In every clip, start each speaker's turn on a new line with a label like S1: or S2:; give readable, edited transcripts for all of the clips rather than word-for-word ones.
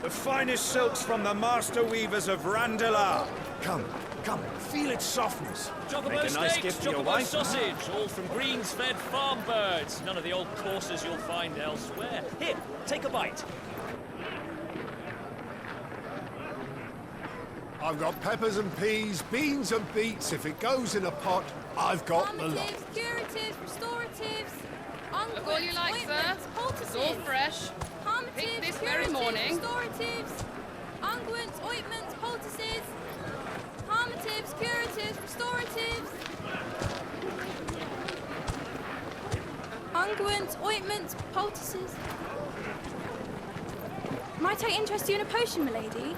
S1: The finest silks from the master weavers of Randalar. Come, feel its softness.
S2: Chocobo
S1: Make a nice
S2: steaks,
S1: gift for your
S2: chocobo
S1: wife.
S2: sausage, all from greens-fed farm birds. None of the old courses you'll find elsewhere. Here, take a bite.
S3: I've got peppers and peas, beans and beets. If it goes in a pot, I've got the lot.
S4: Calmatives, curatives, restoratives, unguents,
S5: Look all you like, sir.
S4: ointments, poultices.
S5: It's all fresh.
S4: Calmatives,
S5: Picked this very
S4: curatives,
S5: morning.
S4: restoratives, unguents, ointments, poultices. Calmatives, curatives, restoratives. Unguents, ointments, poultices. Might I interest you in a potion, milady?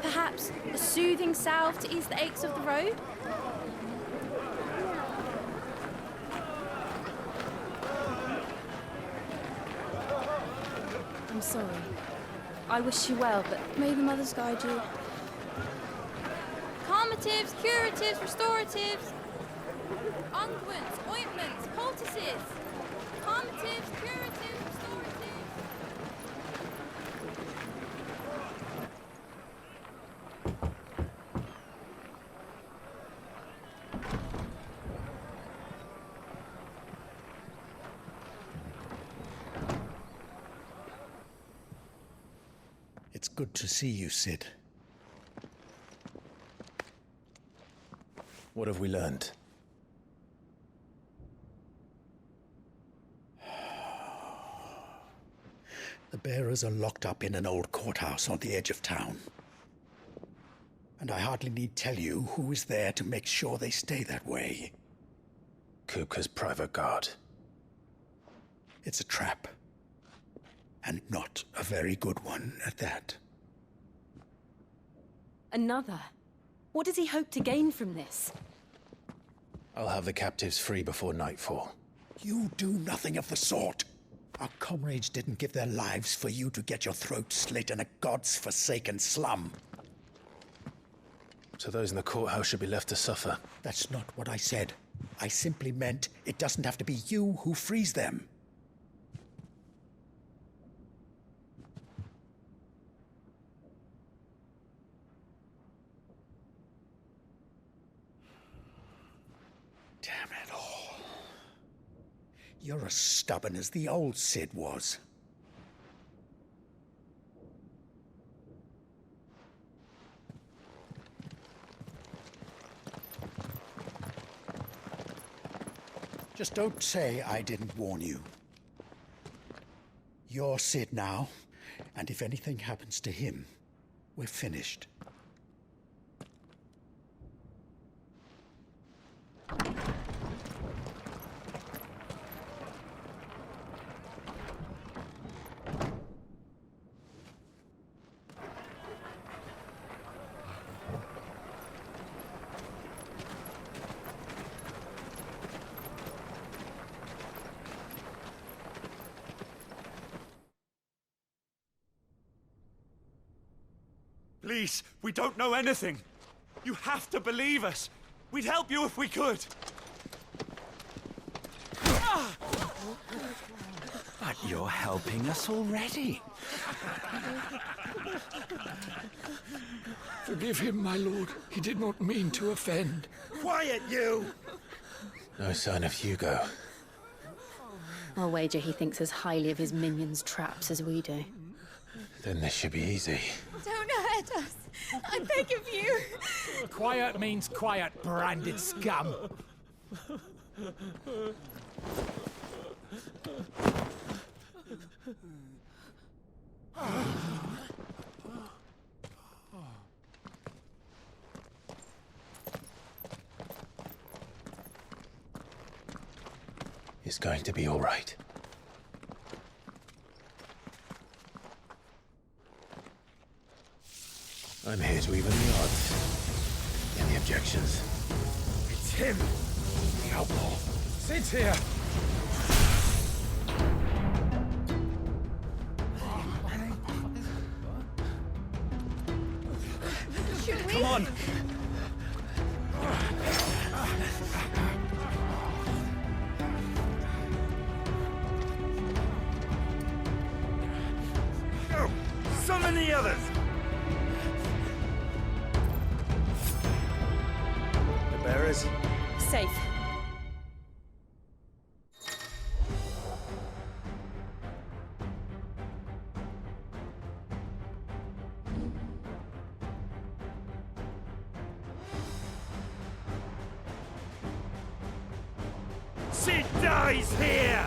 S4: Perhaps a soothing salve to ease the aches of the road? I'm sorry. I wish you well, but may the mothers guide you. Calmatives, curatives, restoratives. Unguents, ointments, poultices. Calmatives, curatives, restoratives.
S6: It's good to see you, Sid. What have we learned? The bearers are locked up in an old courthouse on the edge of town. And I hardly need tell you who is there to make sure they stay that way. Kupka's private guard. It's a trap. And not a very good one at that.
S7: Another? What does he hope to gain from this?
S6: I'll have the captives free before nightfall. You do nothing of the sort. Our comrades didn't give their lives for you to get your throat slit in a god's forsaken slum.
S8: So those in the courthouse should be left to suffer.
S6: That's not what I said. I simply meant it doesn't have to be you who frees them. Damn it all. You're as stubborn as the old Sid was. Just don't say I didn't warn you. You're Sid now, and if anything happens to him, we're finished.
S1: Please, we don't know anything. You have to believe us. We'd help you if we could.
S9: But you're helping us already.
S10: Forgive him, my lord. He did not mean to offend.
S1: Quiet, you!
S8: No sign of Hugo.
S7: I'll wager he thinks as highly of his minions' traps as we do.
S8: Then this should be easy.
S4: Don't hurt us. I beg of you.
S10: Quiet means quiet, branded scum.
S8: It's going to be all right. I'm here to even the odds. Any objections?
S10: It's him, the outlaw. Sid's here.
S4: Should we?
S1: Come on! No!
S10: Summon the others! The bearers?
S7: Safe.
S10: She dies here!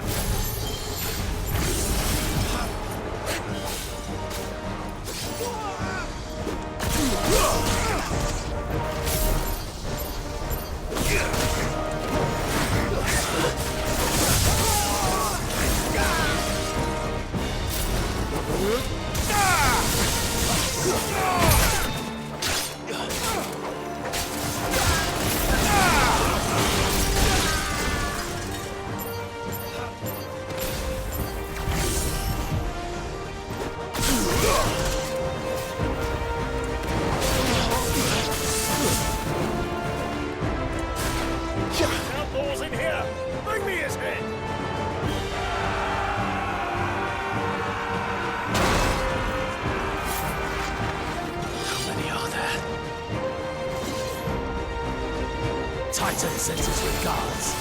S2: Outlaws in here! Bring me his head!
S9: How many are there? Titan sends his regards.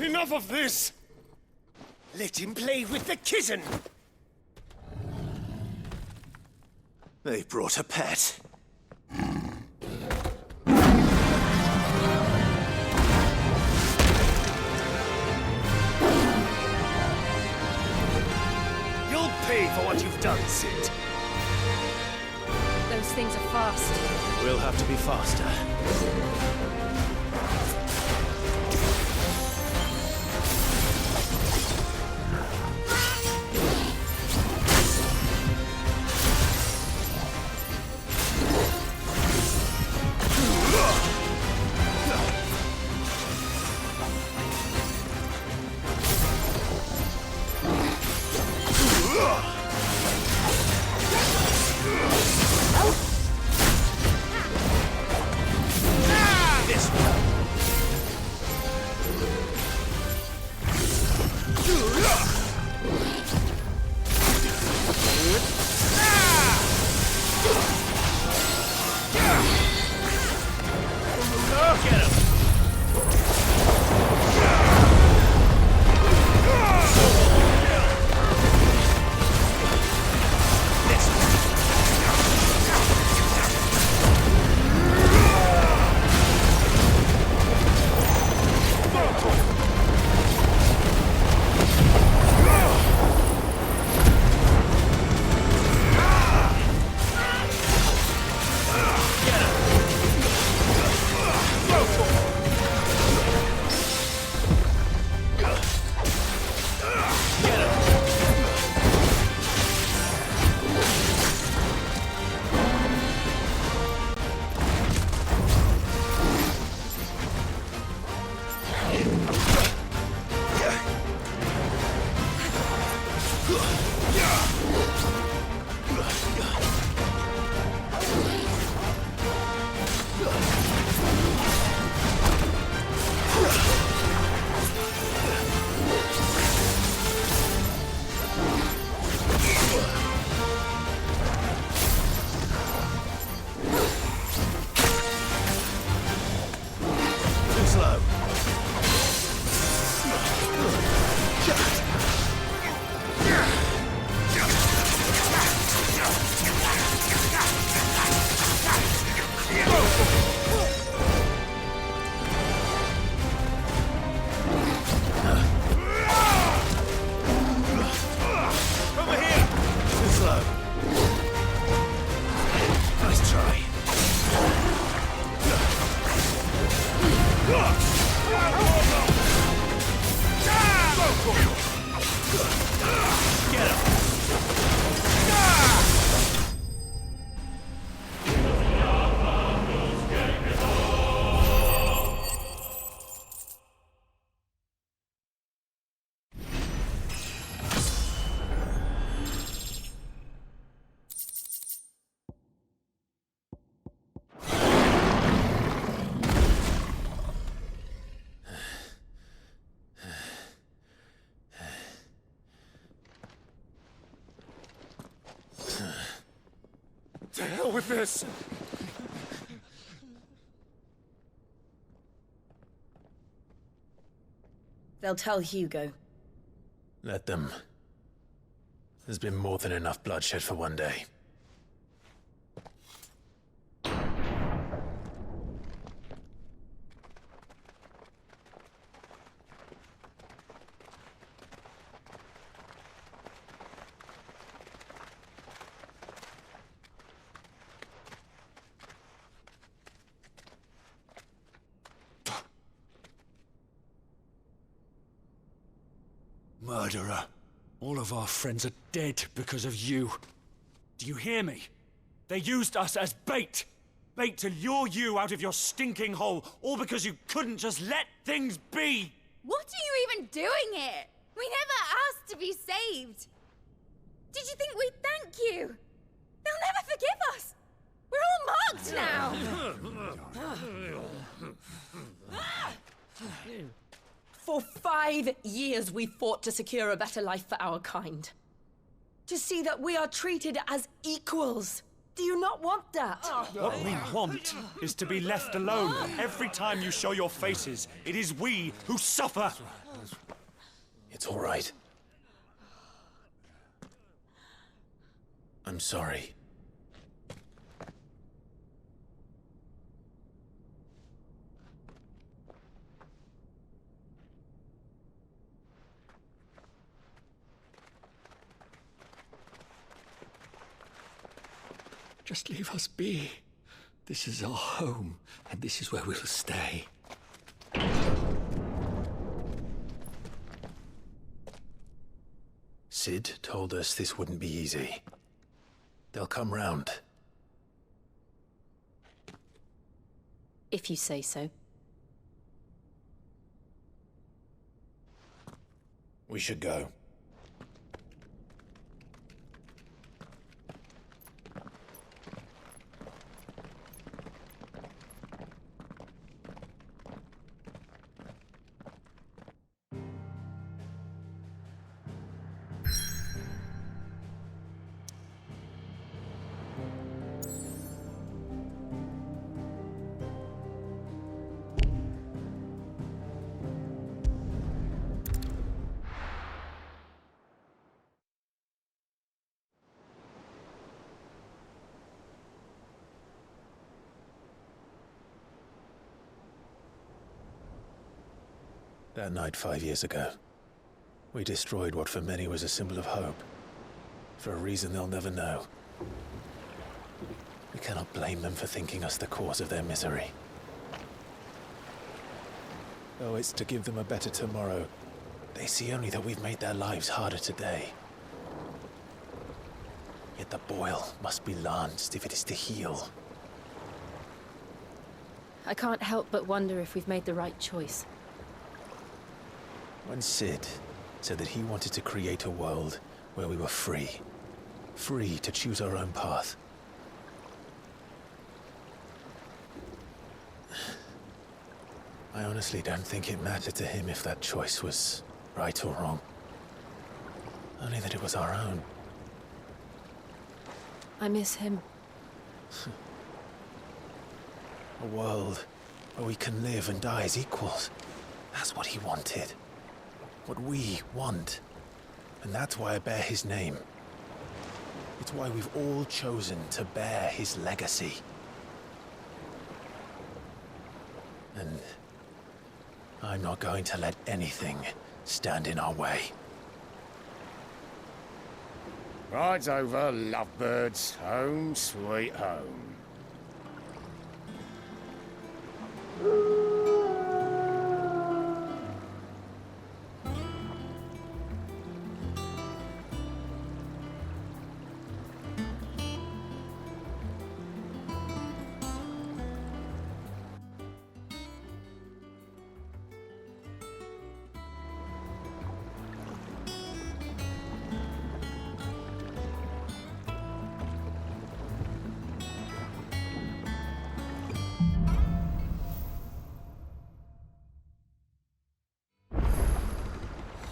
S10: Enough of this! Let him play with the kitten!
S9: They brought a pet.
S10: You'll pay for what you've done, Sid.
S7: Those things are fast.
S9: We'll have to be faster. This one.
S10: To hell with this!
S5: They'll tell Hugo.
S8: Let them. There's been more than enough bloodshed for one day.
S1: Murderer. All of our friends are dead because of you. Do you hear me? They used us as bait. Bait to lure you out of your stinking hole, all because you couldn't just let things be.
S4: What are you even doing here? We never asked to be saved. Did you think we'd thank you? They'll never forgive us. We're all marked now.
S5: For 5 years we fought to secure a better life for our kind. To see that we are treated as equals. Do you not want that?
S1: What we want is to be left alone. Every time you show your faces, it is we who suffer.
S8: It's all right. I'm sorry.
S6: Just leave us be. This is our home, and this is where we'll stay.
S8: Sid told us this wouldn't be easy. They'll come round.
S7: If you say so.
S8: We should go. That night 5 years ago, we destroyed what for many was a symbol of hope. For a reason they'll never know. We cannot blame them for thinking us the cause of their misery. Though it's to give them a better tomorrow, they see only that we've made their lives harder today. Yet the boil must be lanced if it is to heal.
S7: I can't help but wonder if we've made the right choice.
S8: When Sid said that he wanted to create a world where we were free. Free to choose our own path. I honestly don't think it mattered to him if that choice was right or wrong. Only that it was our own.
S7: I miss him.
S8: A world where we can live and die as equals. That's what he wanted. What we want. And that's why I bear his name. It's why we've all chosen to bear his legacy. And I'm not going to let anything stand in our way.
S10: Rides over, lovebirds. Home, sweet home.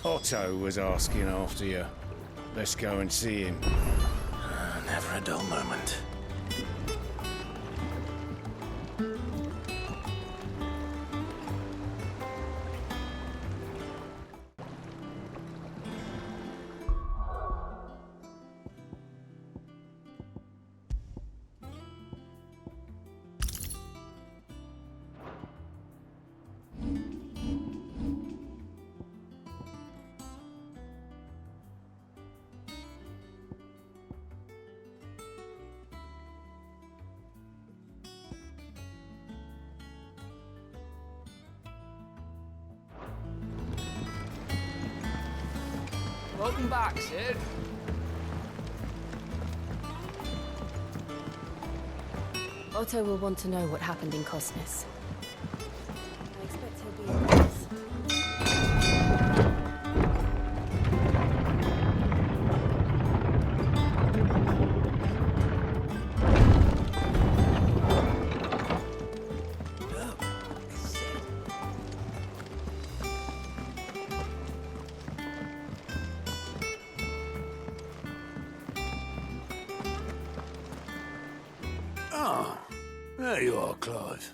S10: Otto was asking after you. Let's go and see him.
S8: Never a dull moment.
S11: Welcome back, Sid.
S7: Otto will want to know what happened in Cosnes. I expect he'll be in Paris.
S3: There you are, Clive.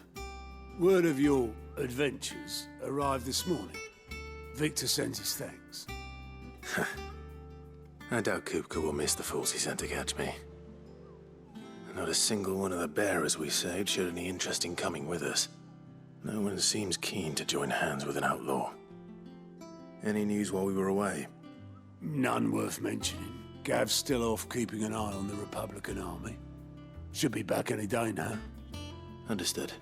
S3: Word of your adventures arrived this morning. Victor sends his thanks.
S8: I doubt Kupka will miss the fools he sent to catch me. Not a single one of the bearers we saved showed any interest in coming with us. No one seems keen to join hands with an outlaw. Any news while we were away?
S3: None worth mentioning. Gav's still off keeping an eye on the Republican army. Should be back any day now.
S8: Understood.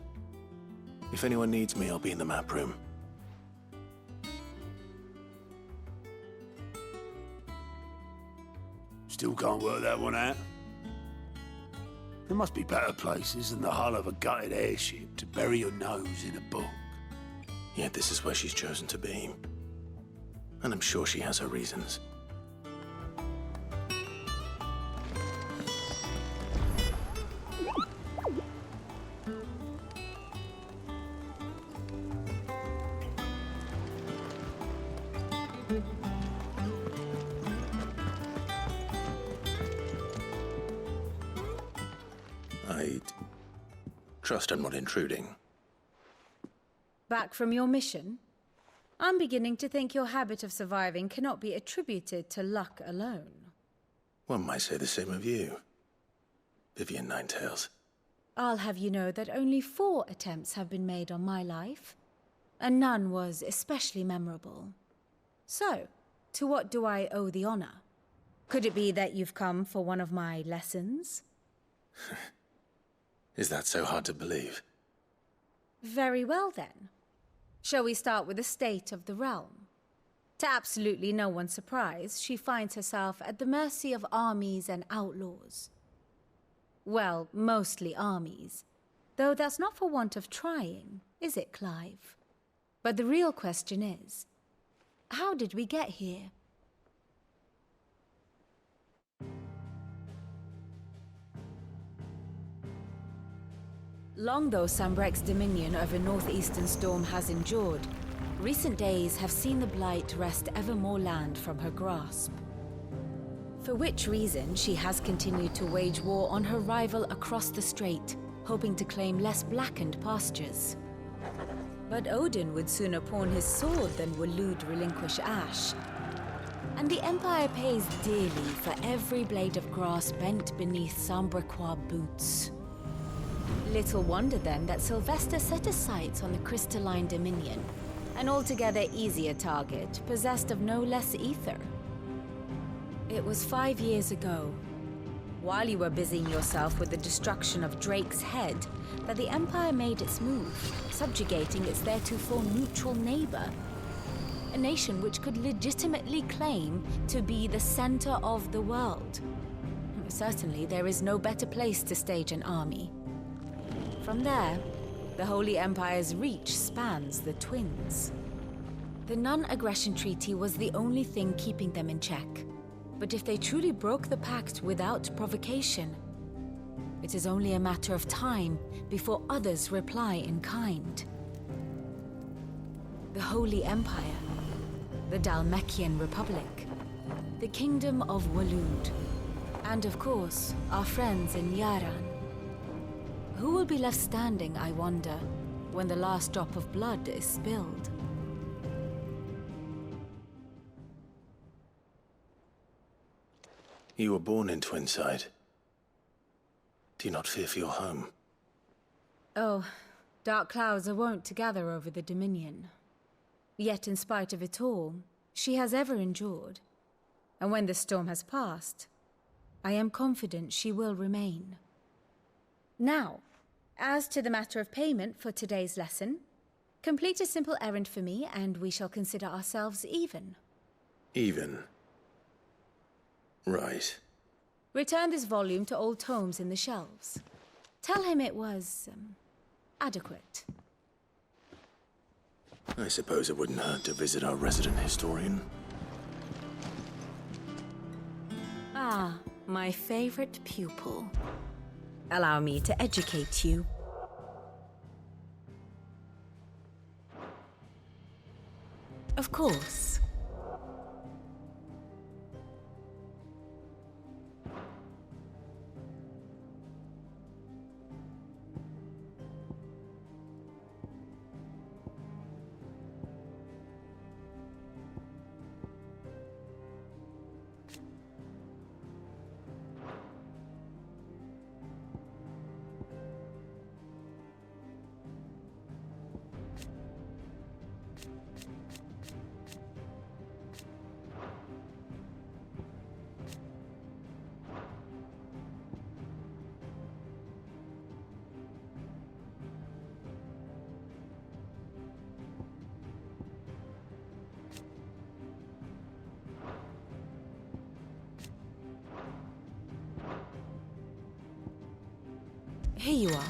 S8: If anyone needs me, I'll be in the map room.
S3: Still can't work that one out. There must be better places than the hull of a gutted airship to bury your nose in a book.
S8: Yet this is where she's chosen to be. And I'm sure she has her reasons. I trust I'm not intruding.
S12: Back from your mission? I'm beginning to think your habit of surviving cannot be attributed to luck alone.
S8: One might say the same of you, Vivian Ninetails.
S12: I'll have you know that only 4 attempts have been made on my life, and none was especially memorable. So, to what do I owe the honor? Could it be that you've come for one of my lessons?
S8: Is that so hard to believe?
S12: Very well, then. Shall we start with the state of the realm? To absolutely no one's surprise, she finds herself at the mercy of armies and outlaws. Well, mostly armies. Though that's not for want of trying, is it, Clive? But the real question is, how did we get here? Long though Sambrek's dominion over northeastern Storm has endured, recent days have seen the Blight wrest ever more land from her grasp. For which reason she has continued to wage war on her rival across the strait, hoping to claim less blackened pastures. But Odin would sooner pawn his sword than Waloed relinquish Ash. And the Empire pays dearly for every blade of grass bent beneath Sambrequois boots. Little wonder then that Sylvester set his sights on the crystalline dominion, an altogether easier target, possessed of no less ether. It was 5 years ago, while you were busying yourself with the destruction of Drake's head, that the Empire made its move, subjugating its theretofore neutral neighbor. A nation which could legitimately claim to be the center of the world. Certainly, there is no better place to stage an army. From there, the Holy Empire's reach spans the Twins. The non-aggression treaty was the only thing keeping them in check. But if they truly broke the pact without provocation, it is only a matter of time before others reply in kind. The Holy Empire, the Dhalmekian Republic, the Kingdom of Waloed, and of course, our friends in Yaran. Who will be left standing, I wonder, when the last drop of blood is spilled?
S8: You were born in Twinside. Do you not fear for your home?
S12: Oh, dark clouds are wont to gather over the Dominion. Yet in spite of it all, she has ever endured. And when the storm has passed, I am confident she will remain. Now, as to the matter of payment for today's lesson, complete a simple errand for me and we shall consider ourselves even.
S8: Even? Right.
S12: Return this volume to old tomes in the shelves. Tell him it was, adequate.
S8: I suppose it wouldn't hurt to visit our resident historian.
S12: Ah, my favorite pupil. Allow me to educate you. Of course. Here you are.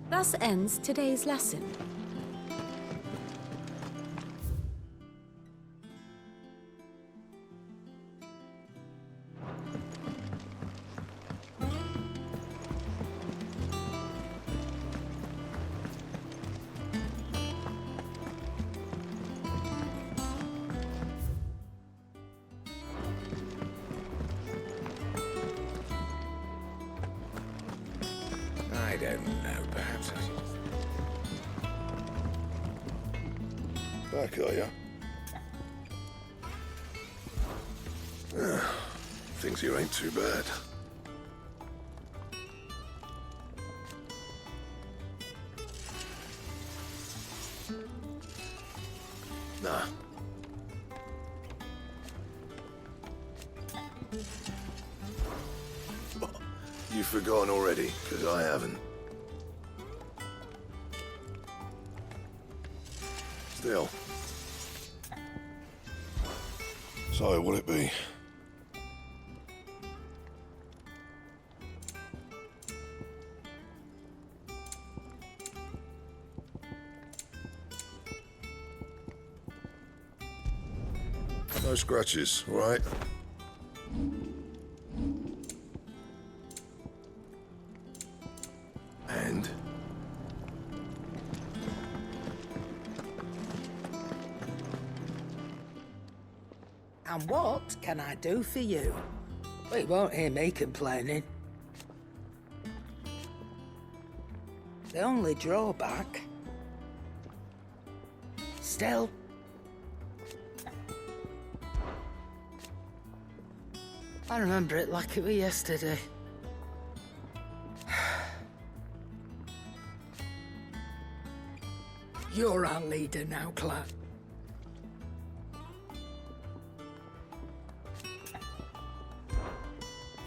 S12: Thus ends today's lesson.
S10: I don't know, perhaps I should...
S11: Back, are ya? Things here ain't too bad. Nah. You've forgotten already, because I haven't. Still. So, what'll it be? No scratches, all right? And?
S13: And what can I do for you? Well, you won't hear me complaining. The only drawback... Still... I remember it like it was yesterday. You're our leader now, Claire.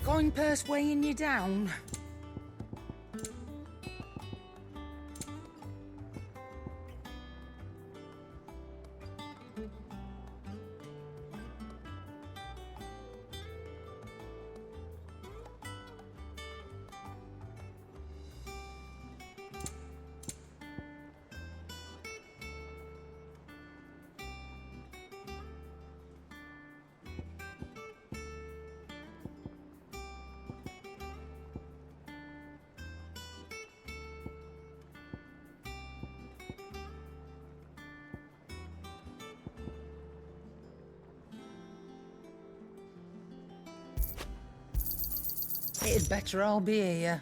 S13: Coin purse weighing you down? It'd better all be here.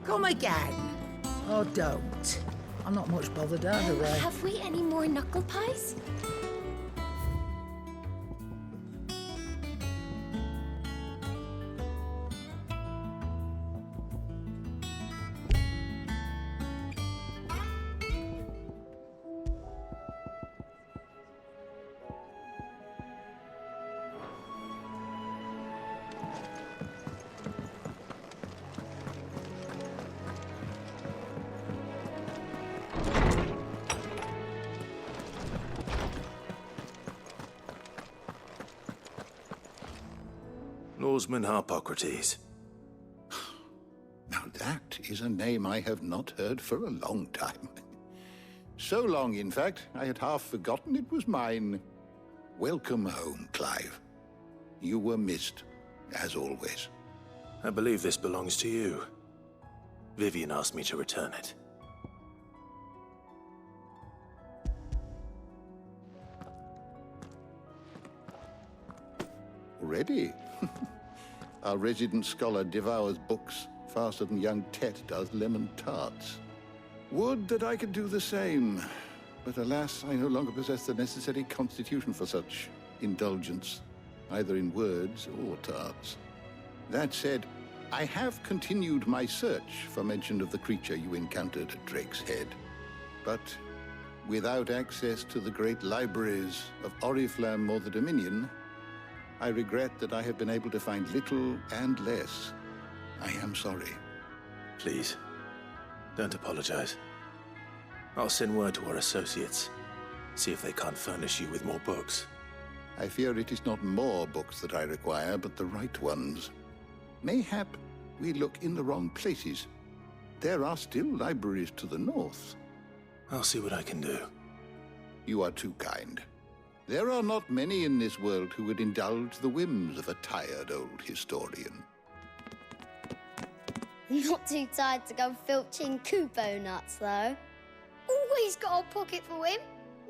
S13: Come again. Or don't. I'm not much bothered either way.
S4: Have we any more knuckle pies?
S8: Norseman Harpocrates.
S14: Now that is a name I have not heard for a long time. So long, in fact, I had half forgotten it was mine. Welcome home, Clive. You were missed, as always.
S8: I believe this belongs to you. Vivian asked me to return it.
S14: Already? Our resident scholar devours books faster than young Tet does lemon tarts. Would that I could do the same, but alas, I no longer possess the necessary constitution for such indulgence, either in words or tarts. That said, I have continued my search for mention of the creature you encountered at Drake's Head, but without access to the great libraries of Oriflamme or the Dominion, I regret that I have been able to find little and less. I am sorry.
S8: Please, don't apologize. I'll send word to our associates. See if they can't furnish you with more books.
S14: I fear it is not more books that I require, but the right ones. Mayhap we look in the wrong places. There are still libraries to the north.
S8: I'll see what I can do.
S14: You are too kind. There are not many in this world who would indulge the whims of a tired old historian.
S15: Not too tired to go filching Kupo nuts, though. Always got a pocket for him.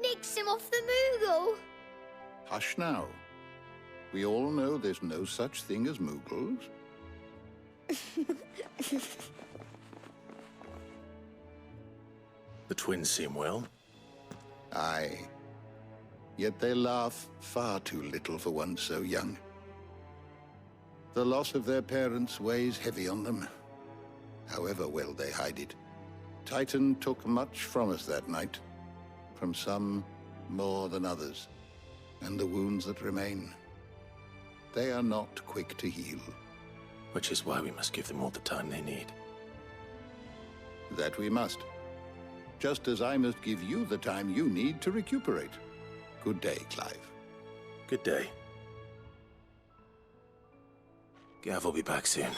S15: Nicks him off the Moogle.
S14: Hush now. We all know there's no such thing as Moogles.
S8: The twins seem well.
S14: Aye. Yet they laugh far too little for one so young. The loss of their parents weighs heavy on them, however well they hide it. Titan took much from us that night, from some more than others, and the wounds that remain, they are not quick to heal.
S8: Which is why we must give them all the time they need.
S14: That we must. Just as I must give you the time you need to recuperate. Good day, Clive.
S8: Good day. Gav will be back soon.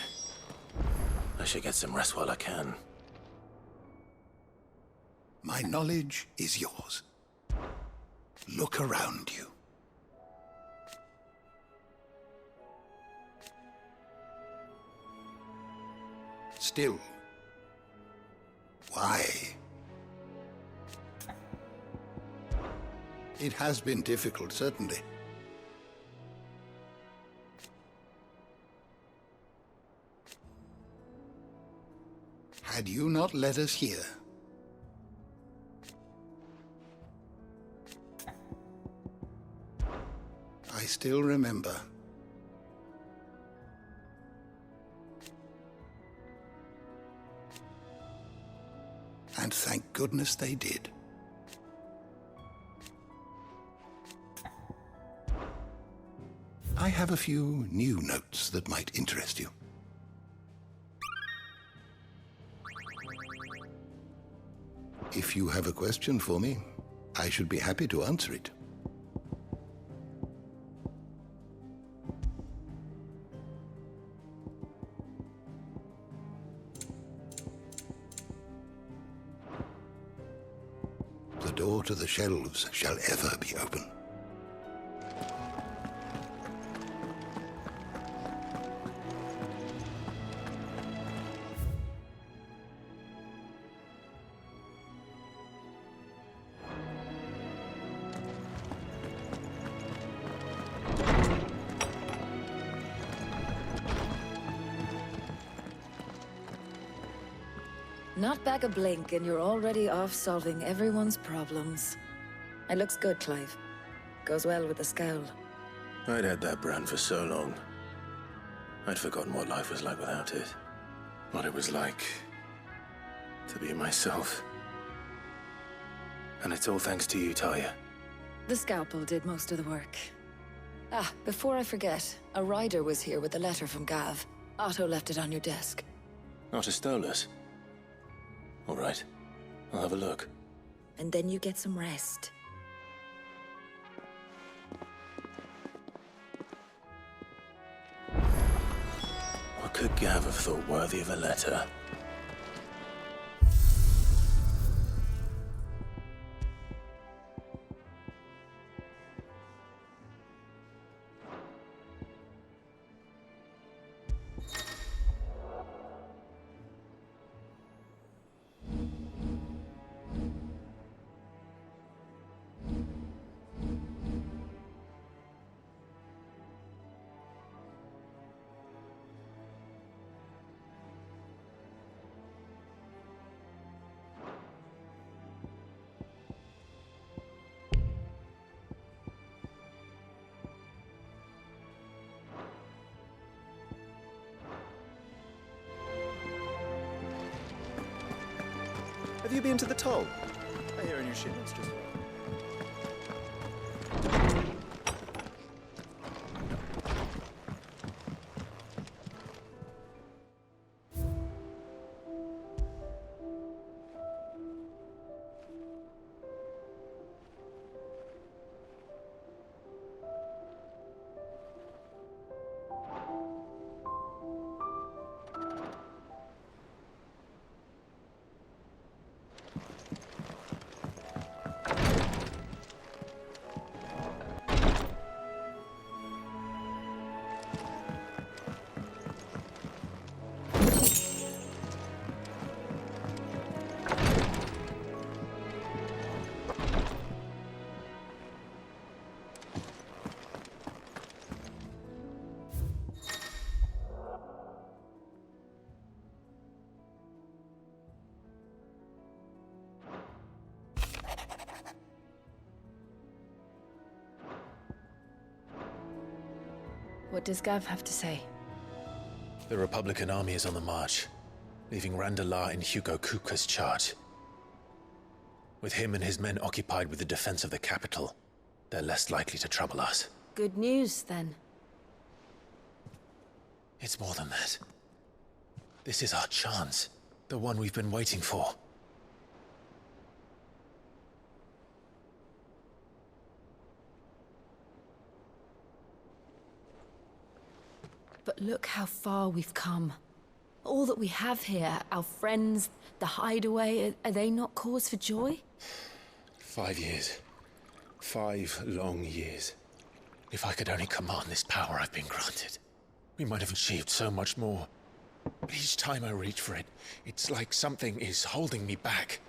S8: I should get some rest while I can.
S14: My knowledge is yours. Look around you. Still, why? It has been difficult, certainly. Had you not let us hear, I still remember. And thank goodness they did. I have a few new notes that might interest you. If you have a question for me, I should be happy to answer it. The door to the shelves shall ever be open.
S16: Not back a blink and you're already off solving everyone's problems. It looks good, Clive. Goes well with the scowl.
S8: I'd had that brand for so long. I'd forgotten what life was like without it. What it was like to be myself. And it's all thanks to you, Talia.
S16: The scalpel did most of the work. Ah, before I forget, a rider was here with a letter from Gav. Otto left it on your desk.
S8: Otto stole us. All right, I'll have a look.
S16: And then you get some rest.
S8: What could Gav have thought worthy of a letter?
S17: Have you been to the toll? I hear a new shipment's just...
S7: What does Gav have to say?
S8: The Republican army is on the march, leaving Randalar in Hugo Kupka's charge. With him and his men occupied with the defense of the capital, they're less likely to trouble us.
S7: Good news, then.
S8: It's more than that. This is our chance. The one we've been waiting for.
S7: But look how far we've come. All that we have here, our friends, the hideaway, are they not cause for joy?
S8: 5 years. 5 long years. If I could only command this power I've been granted, we might have achieved so much more. But each time I reach for it, it's like something is holding me back.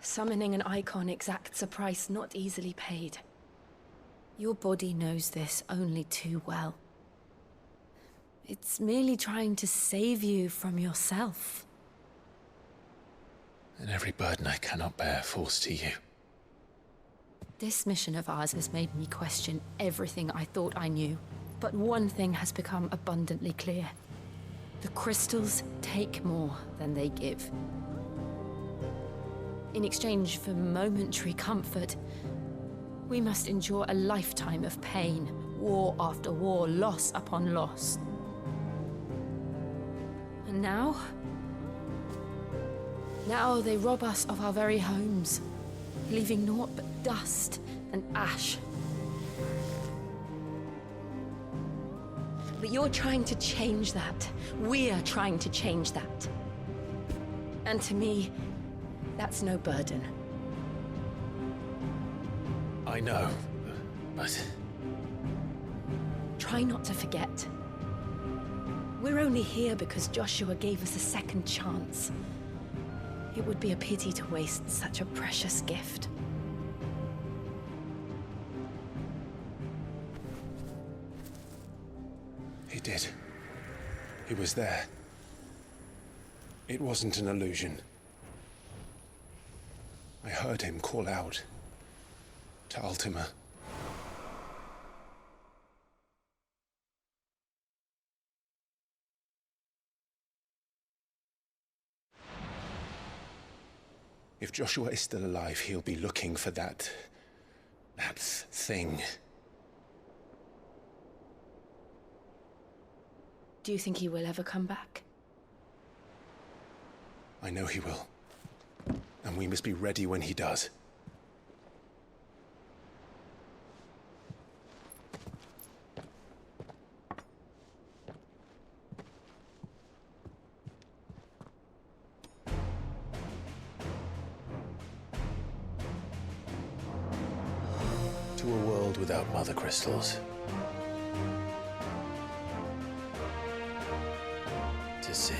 S7: Summoning an icon exacts a price not easily paid. Your body knows this only too well. It's merely trying to save you from yourself.
S8: And every burden I cannot bear falls to you.
S7: This mission of ours has made me question everything I thought I knew. But one thing has become abundantly clear. The crystals take more than they give. In exchange for momentary comfort, we must endure a lifetime of pain, war after war, loss upon loss. And now they rob us of our very homes, leaving naught but dust and ash. But you're trying to change that. We're trying to change that. And to me, that's no burden.
S8: I know, but...
S7: Try not to forget. We're only here because Joshua gave us a second chance. It would be a pity to waste such a precious gift.
S8: He did. He was there. It wasn't an illusion. I heard him call out to Ultima. If Joshua is still alive, he'll be looking for that thing.
S7: Do you think he will ever come back?
S8: I know he will. And we must be ready when he does. To a world without mother crystals. To Sid.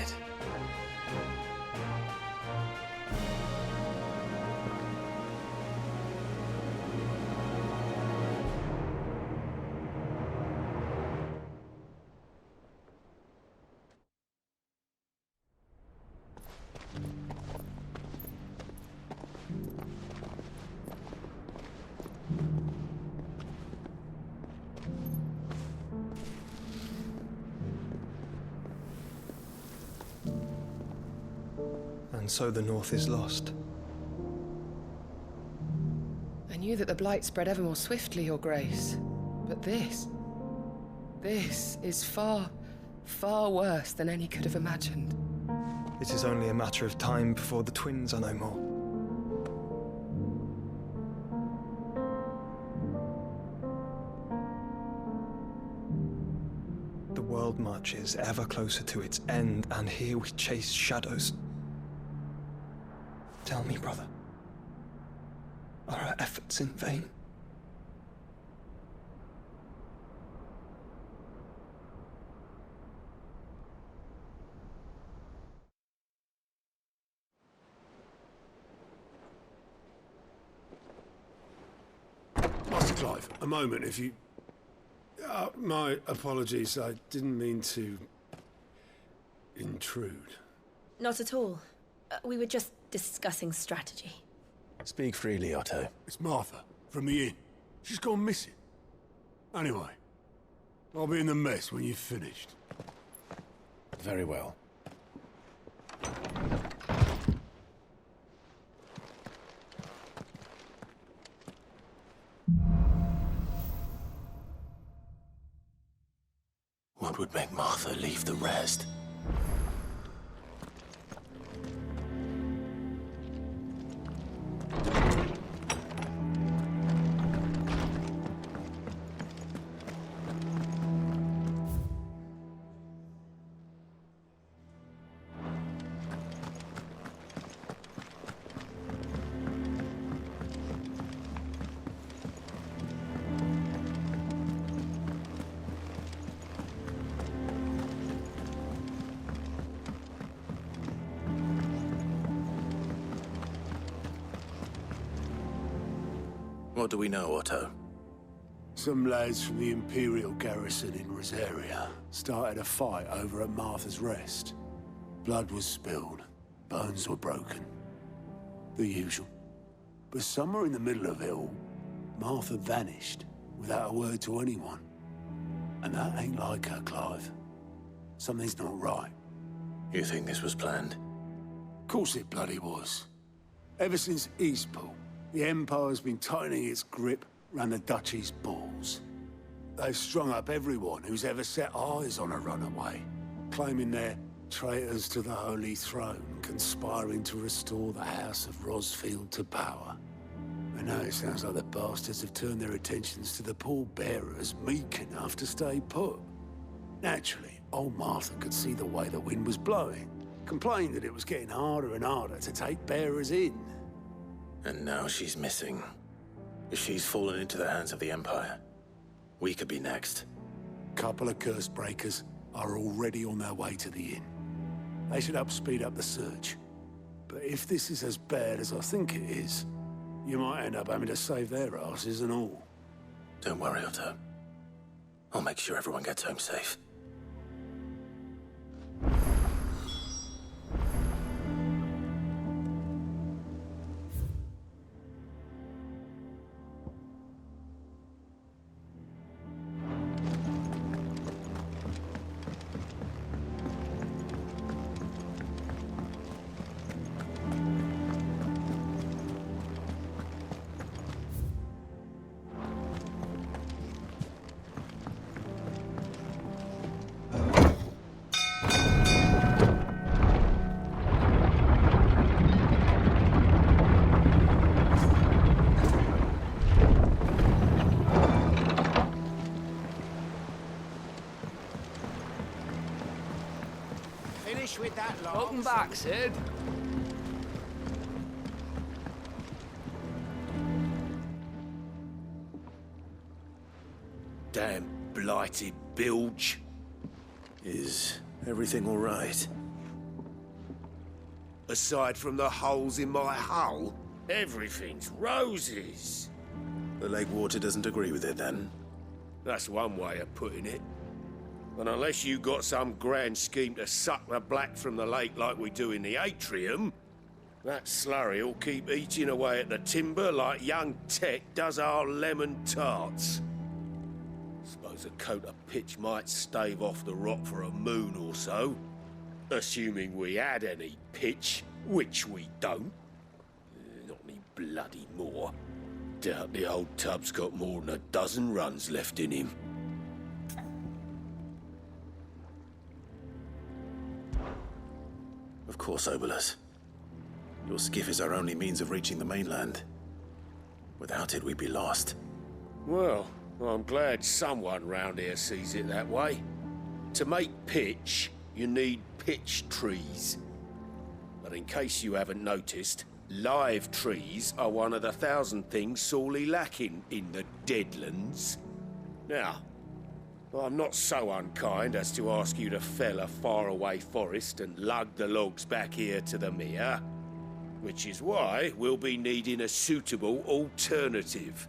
S18: And so the North is lost.
S19: I knew that the Blight spread ever more swiftly, Your Grace. But this is far, far worse than any could have imagined.
S18: It is only a matter of time before the twins are no more. The world marches ever closer to its end, and here we chase shadows. Tell me, brother, are our efforts in vain?
S3: Master Clive, a moment, if you... my apologies, I didn't mean to... intrude.
S7: Not at all. We were just discussing strategy.
S9: Speak freely, Otto.
S3: It's Martha, from the inn. She's gone missing. Anyway, I'll be in the mess when you've finished.
S9: Very well. What would make Martha leave the rest? What do we know, Otto?
S3: Some lads from the Imperial garrison in Rosaria started a fight over at Martha's Rest. Blood was spilled, bones were broken. The usual. But somewhere in the middle of it all, Martha vanished without a word to anyone. And that ain't like her, Clive. Something's not right.
S9: You think this was planned?
S3: Of course it bloody was. Ever since Eastpool, the Empire's been tightening its grip round the Duchy's balls. They've strung up everyone who's ever set eyes on a runaway, claiming they're traitors to the Holy Throne, conspiring to restore the House of Rosfield to power. And now it sounds like the bastards have turned their attentions to the pallbearers meek enough to stay put. Naturally, old Martha could see the way the wind was blowing, complained that it was getting harder and harder to take bearers in.
S9: And now she's missing. If she's fallen into the hands of the Empire, we could be next.
S3: Couple of curse breakers are already on their way to the inn. They should help speed up the search. But if this is as bad as I think it is, you might end up having to save their asses and all.
S9: Don't worry, Otto. I'll make sure everyone gets home safe.
S20: Finish with that lot.
S2: Welcome back, Sid.
S9: Damn blighted bilge.
S8: Is everything all right?
S9: Aside from the holes in my hull, everything's roses.
S8: The lake water doesn't agree with it, then?
S9: That's one way of putting it. And unless you got some grand scheme to suck the black from the lake like we do in the atrium, that slurry'll keep eating away at the timber like young Tech does our lemon tarts. Suppose a coat of pitch might stave off the rot for a moon or so. Assuming we had any pitch, which we don't. Not any bloody more. Doubt the old tub's got more than a dozen runs left in him.
S8: Of course, Obolus. Your skiff is our only means of reaching the mainland. Without it, we'd be lost.
S9: Well, I'm glad someone round here sees it that way. To make pitch, you need pitch trees. But in case you haven't noticed, live trees are one of the 1,000 things sorely lacking in the Deadlands. Now, I'm not so unkind as to ask you to fell a faraway forest and lug the logs back here to the mere, which is why we'll be needing a suitable alternative.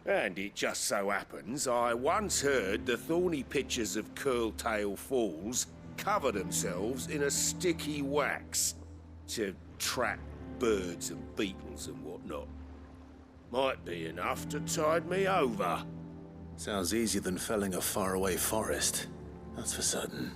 S9: And it just so happens I once heard the thorny pitchers of Curltail Falls cover themselves in a sticky wax to trap birds and beetles and whatnot. Might be enough to tide me over.
S8: Sounds easier than felling a faraway forest. That's for certain.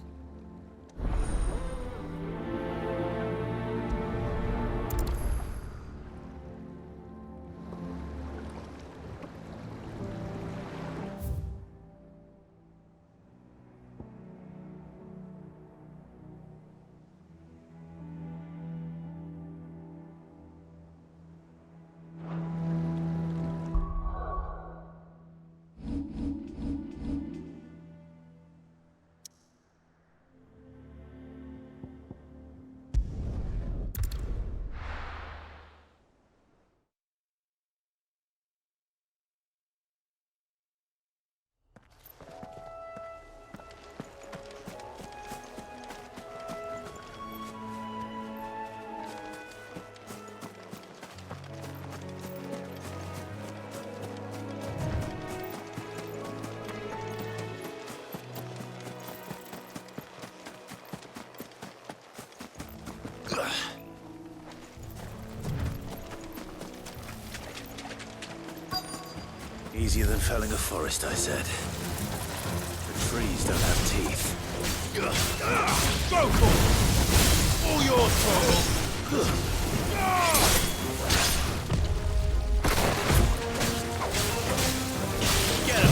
S8: Easier than felling a forest, I said. The trees don't have teeth.
S9: Go for it! All yours, Torgal! Get him!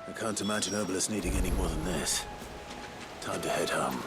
S8: I can't imagine Obolus needing any more than this. Time to head home.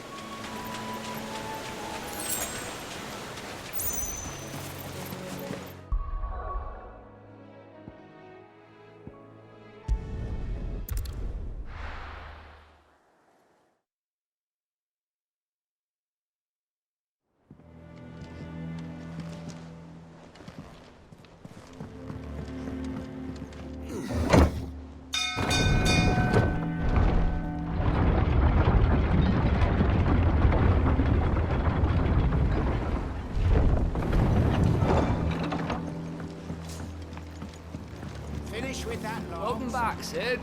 S3: fish with that long.
S2: Welcome back, Sid.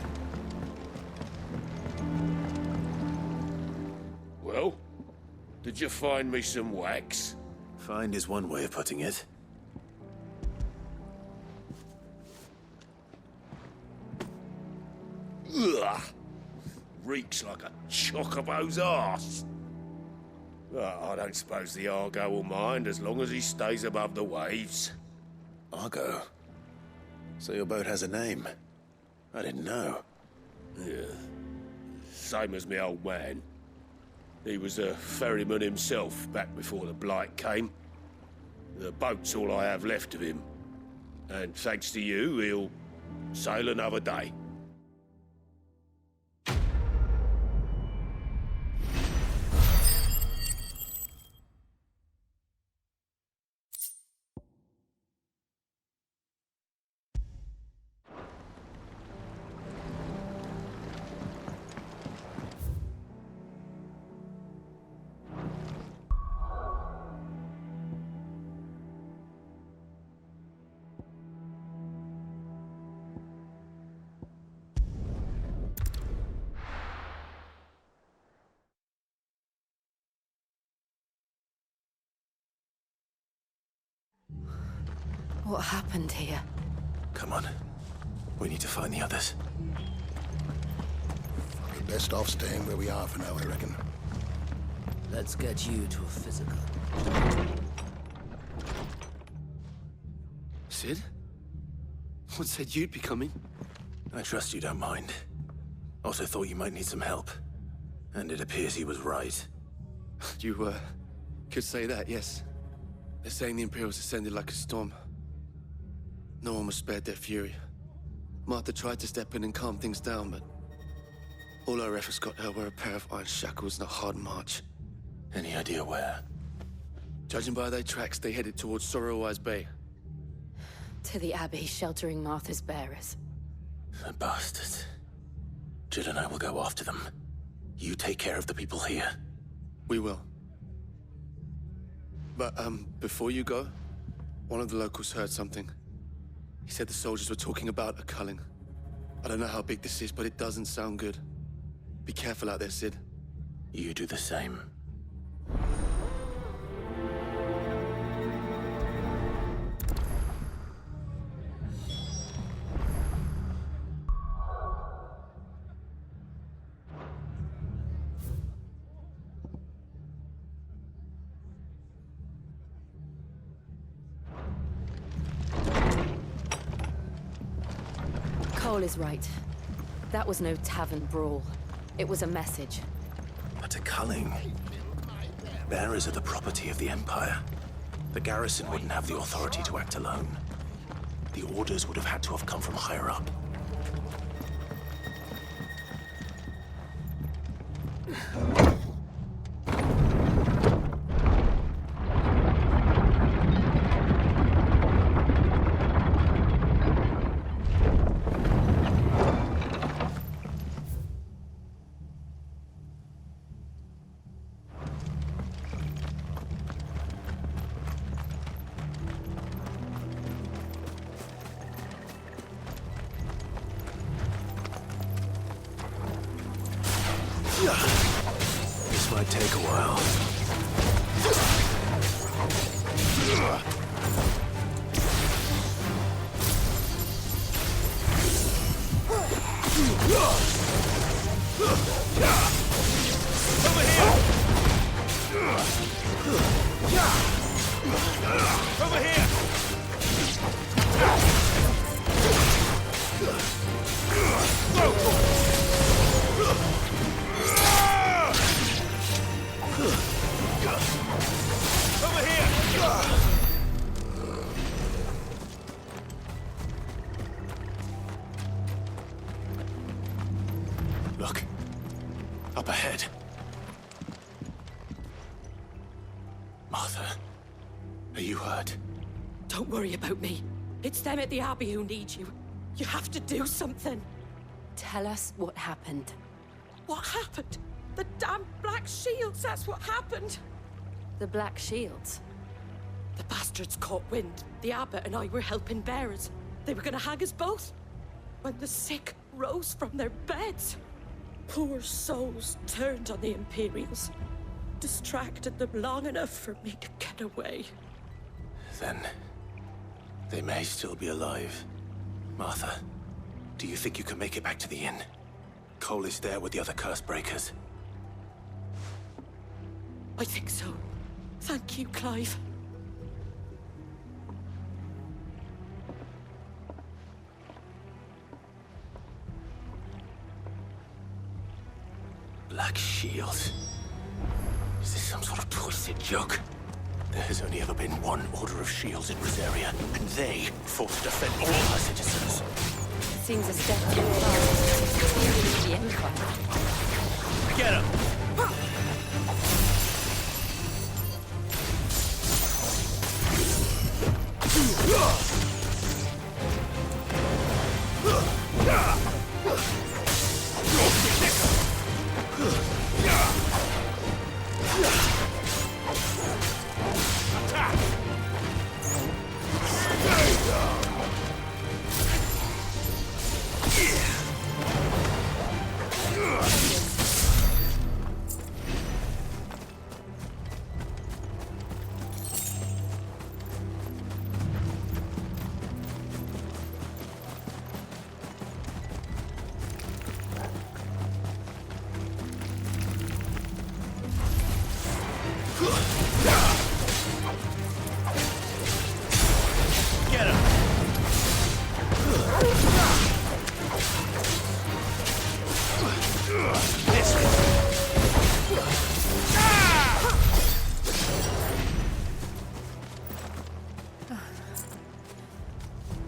S9: Well, did you find me some wax?
S8: Find is one way of putting it.
S9: Ugh! Reeks like a chocobo's arse. I don't suppose the Argo will mind as long as he stays above the waves.
S8: Argo? So your boat has a name? I didn't know.
S9: Yeah. Same as me old man. He was a ferryman himself back before the Blight came. The boat's all I have left of him. And thanks to you, he'll sail another day.
S7: What happened here?
S8: Come on. We need to find the others.
S14: We're best off staying where we are for now, I reckon.
S20: Let's get you to a physical.
S17: Sid? What said you'd be coming?
S8: I trust you don't mind. Also thought you might need some help. And it appears he was right.
S17: You, could say that, yes. They're saying the Imperials ascended like a storm. No one was spared their fury. Martha tried to step in and calm things down, but all our efforts got her were a pair of iron shackles and a hard march.
S8: Any idea where?
S17: Judging by their tracks, they headed towards Sorrowwise Bay.
S7: To the Abbey, sheltering Martha's bearers.
S8: The bastards. Jill and I will go after them. You take care of the people here.
S17: We will. But, before you go, one of the locals heard something. He said the soldiers were talking about a culling. I don't know how big this is, but it doesn't sound good. Be careful out there, Sid.
S8: You do the same.
S7: Cole is right. That was no tavern brawl. It was a message.
S8: But a culling? Bearers are the property of the Empire. The garrison wouldn't have the authority to act alone. The orders would have had to have come from higher up. This might take a while.
S2: Over here! Over here! Over here!
S8: Look. Up ahead. Martha, are you hurt?
S5: Don't worry about me. It's them at the Abbey who need you. You have to do something.
S7: Tell us what happened.
S5: What happened? The damn Black Shields, that's what happened.
S7: The Black Shields?
S5: The bastards caught wind. The Abbot and I were helping bearers. They were gonna hang us both. when the sick rose from their beds. Poor souls turned on the Imperials, distracted them long enough for me to get away.
S8: Then they may still be alive. Martha, do you think you can make it back to the inn? Cole is there with the other curse breakers.
S5: I think so. Thank you, Clive.
S8: Black Shield. Is this some sort of twisted joke? There has only ever been one Order of Shields in Rosaria, and they fought to defend all our citizens.
S7: Seems a step too far. The Empire.
S2: Get him!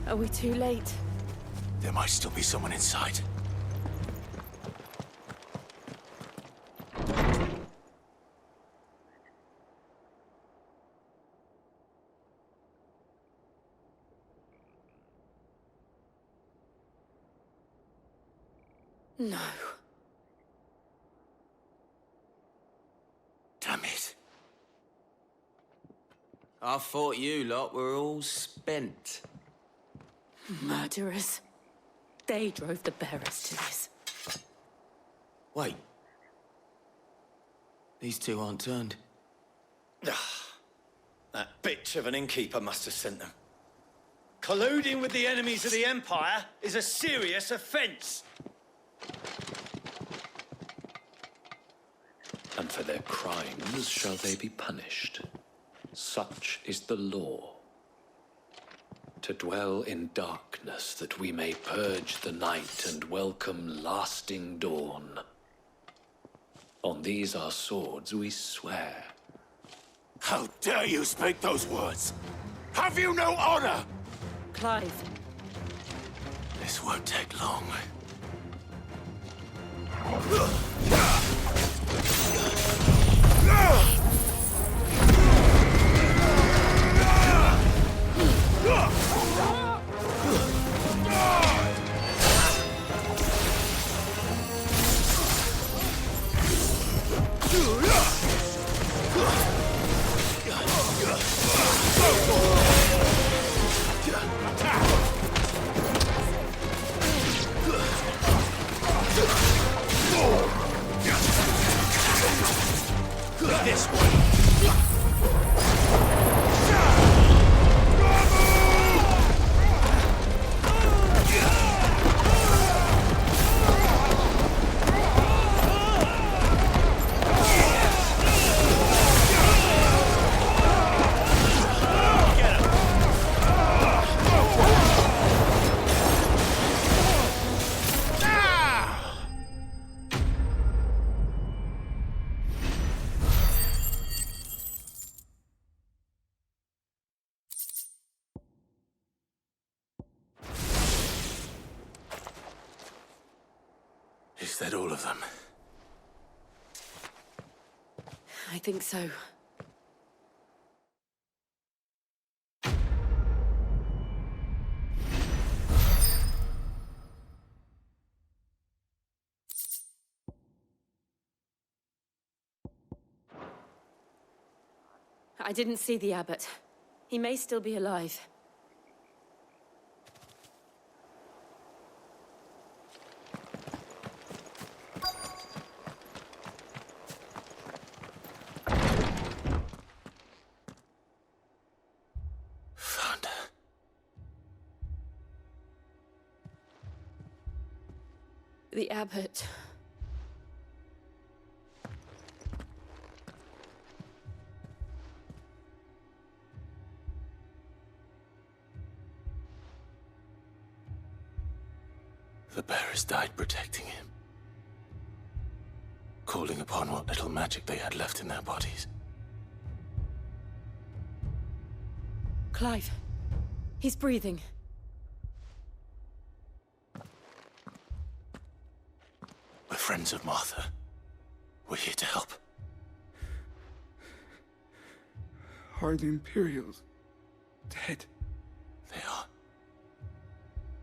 S7: Are we too late?
S8: There might still be someone inside.
S7: No.
S8: Damn it.
S20: I thought you lot were all spent.
S5: Murderers. They drove the bearers to this.
S20: Wait. These two aren't turned.
S10: That bitch of an innkeeper must have sent them. Colluding with the enemies of the Empire is a serious offense.
S21: And for their crimes shall they be punished. Such is the law. To dwell in darkness that we may purge the night and welcome lasting dawn. On these our swords we swear.
S9: How dare you speak those words? Have you no honor?
S5: Clive.
S8: This won't take long.
S9: This way.
S8: Is that all of them?
S7: I think so. I didn't see the abbot. He may still be alive. The abbot.
S8: The bearers died protecting him, calling upon what little magic they had left in their bodies.
S7: Clive. He's breathing.
S8: We're friends of Martha. We're here to help.
S1: Are the Imperials dead?
S8: They are.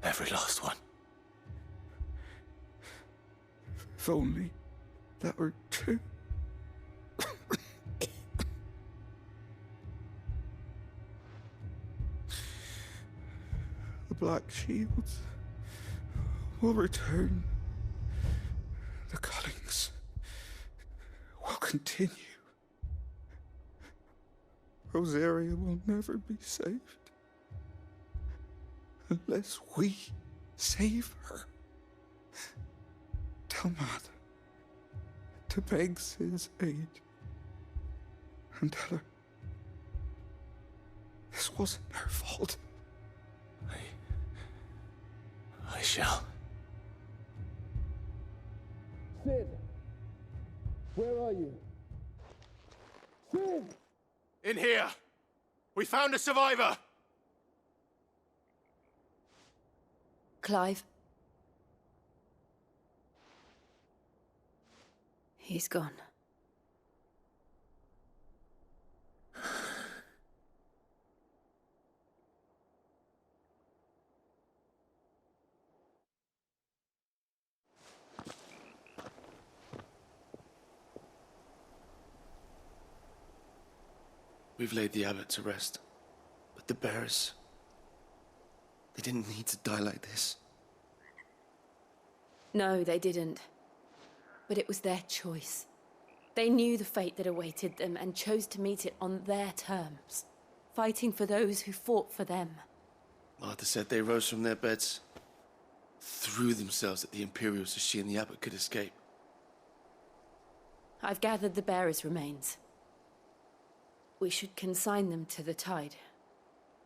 S8: Every last one.
S1: If only that were true. The Black Shields will return. The cuttings will continue. Rosaria will never be saved unless we save her. Tell Martha to beg Cid's aid and tell her this wasn't her fault.
S8: I shall.
S1: Cid! Where are you? Cid!
S9: In here! We found a survivor!
S7: Clive. He's gone.
S17: We've laid the abbot to rest, but the bearers, they didn't need to die like this.
S7: No, they didn't. But it was their choice. They knew the fate that awaited them and chose to meet it on their terms, fighting for those who fought for them.
S17: Martha said they rose from their beds, threw themselves at the Imperials so she and the abbot could escape.
S7: I've gathered the bearers' remains. We should consign them to the tide.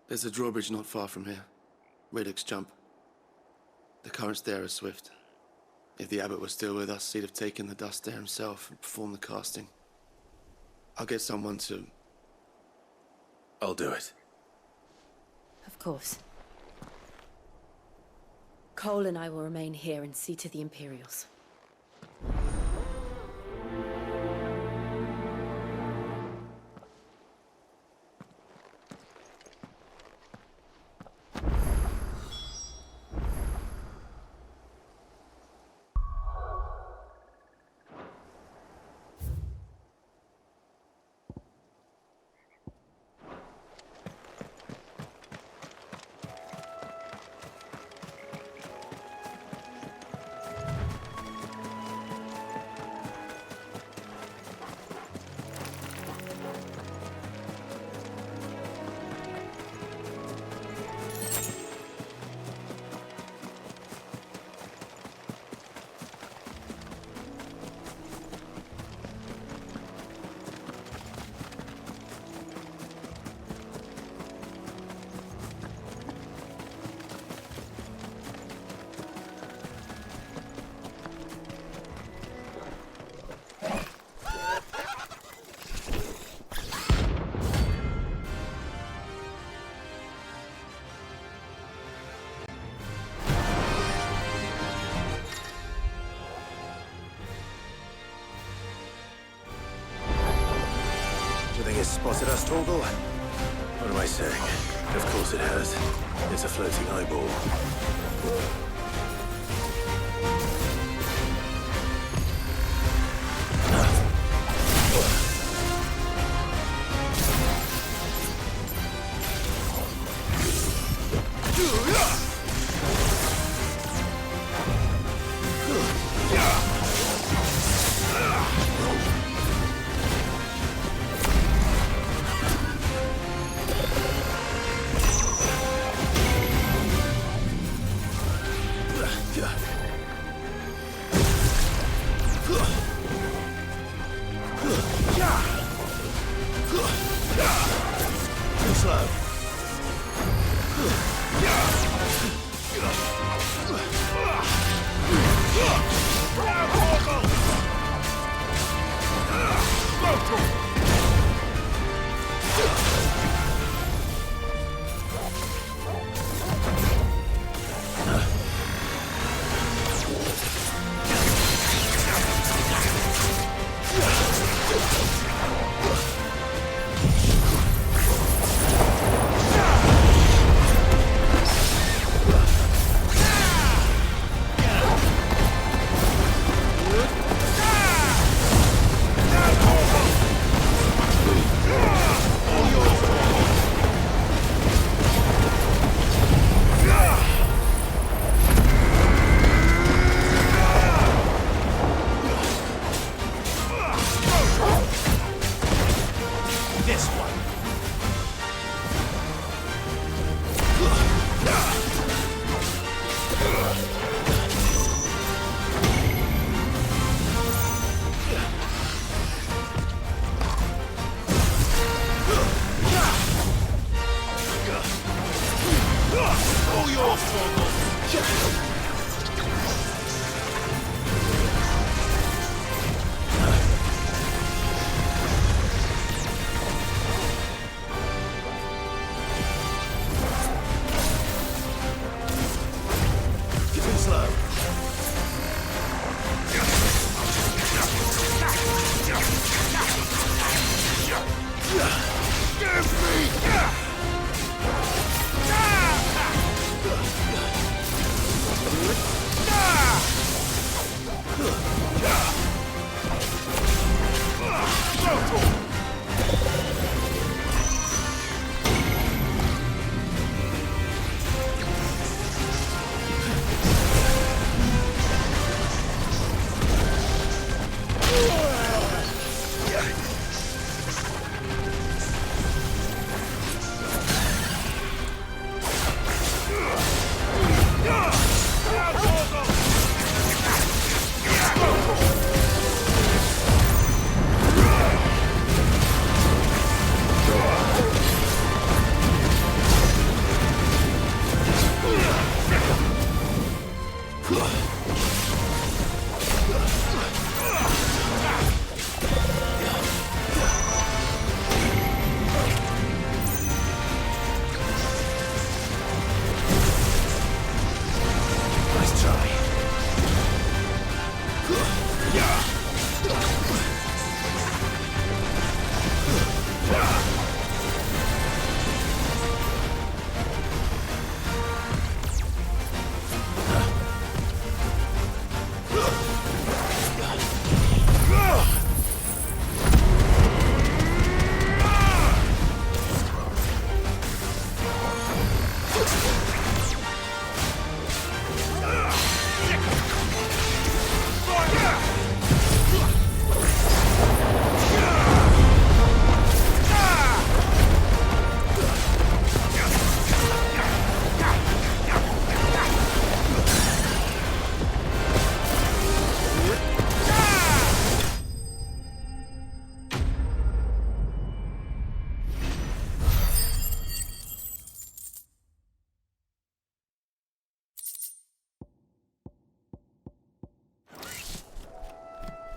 S17: There's a drawbridge not far from here. Radix Jump. The currents there are swift. If the abbot was still with us, he'd have taken the dust there himself and performed the casting. I'll get someone to...
S8: I'll do it.
S7: Of course. Cole and I will remain here and see to the Imperials.
S8: Spotted us, Torgal? What am I saying? Of course it has. It's a floating eyeball.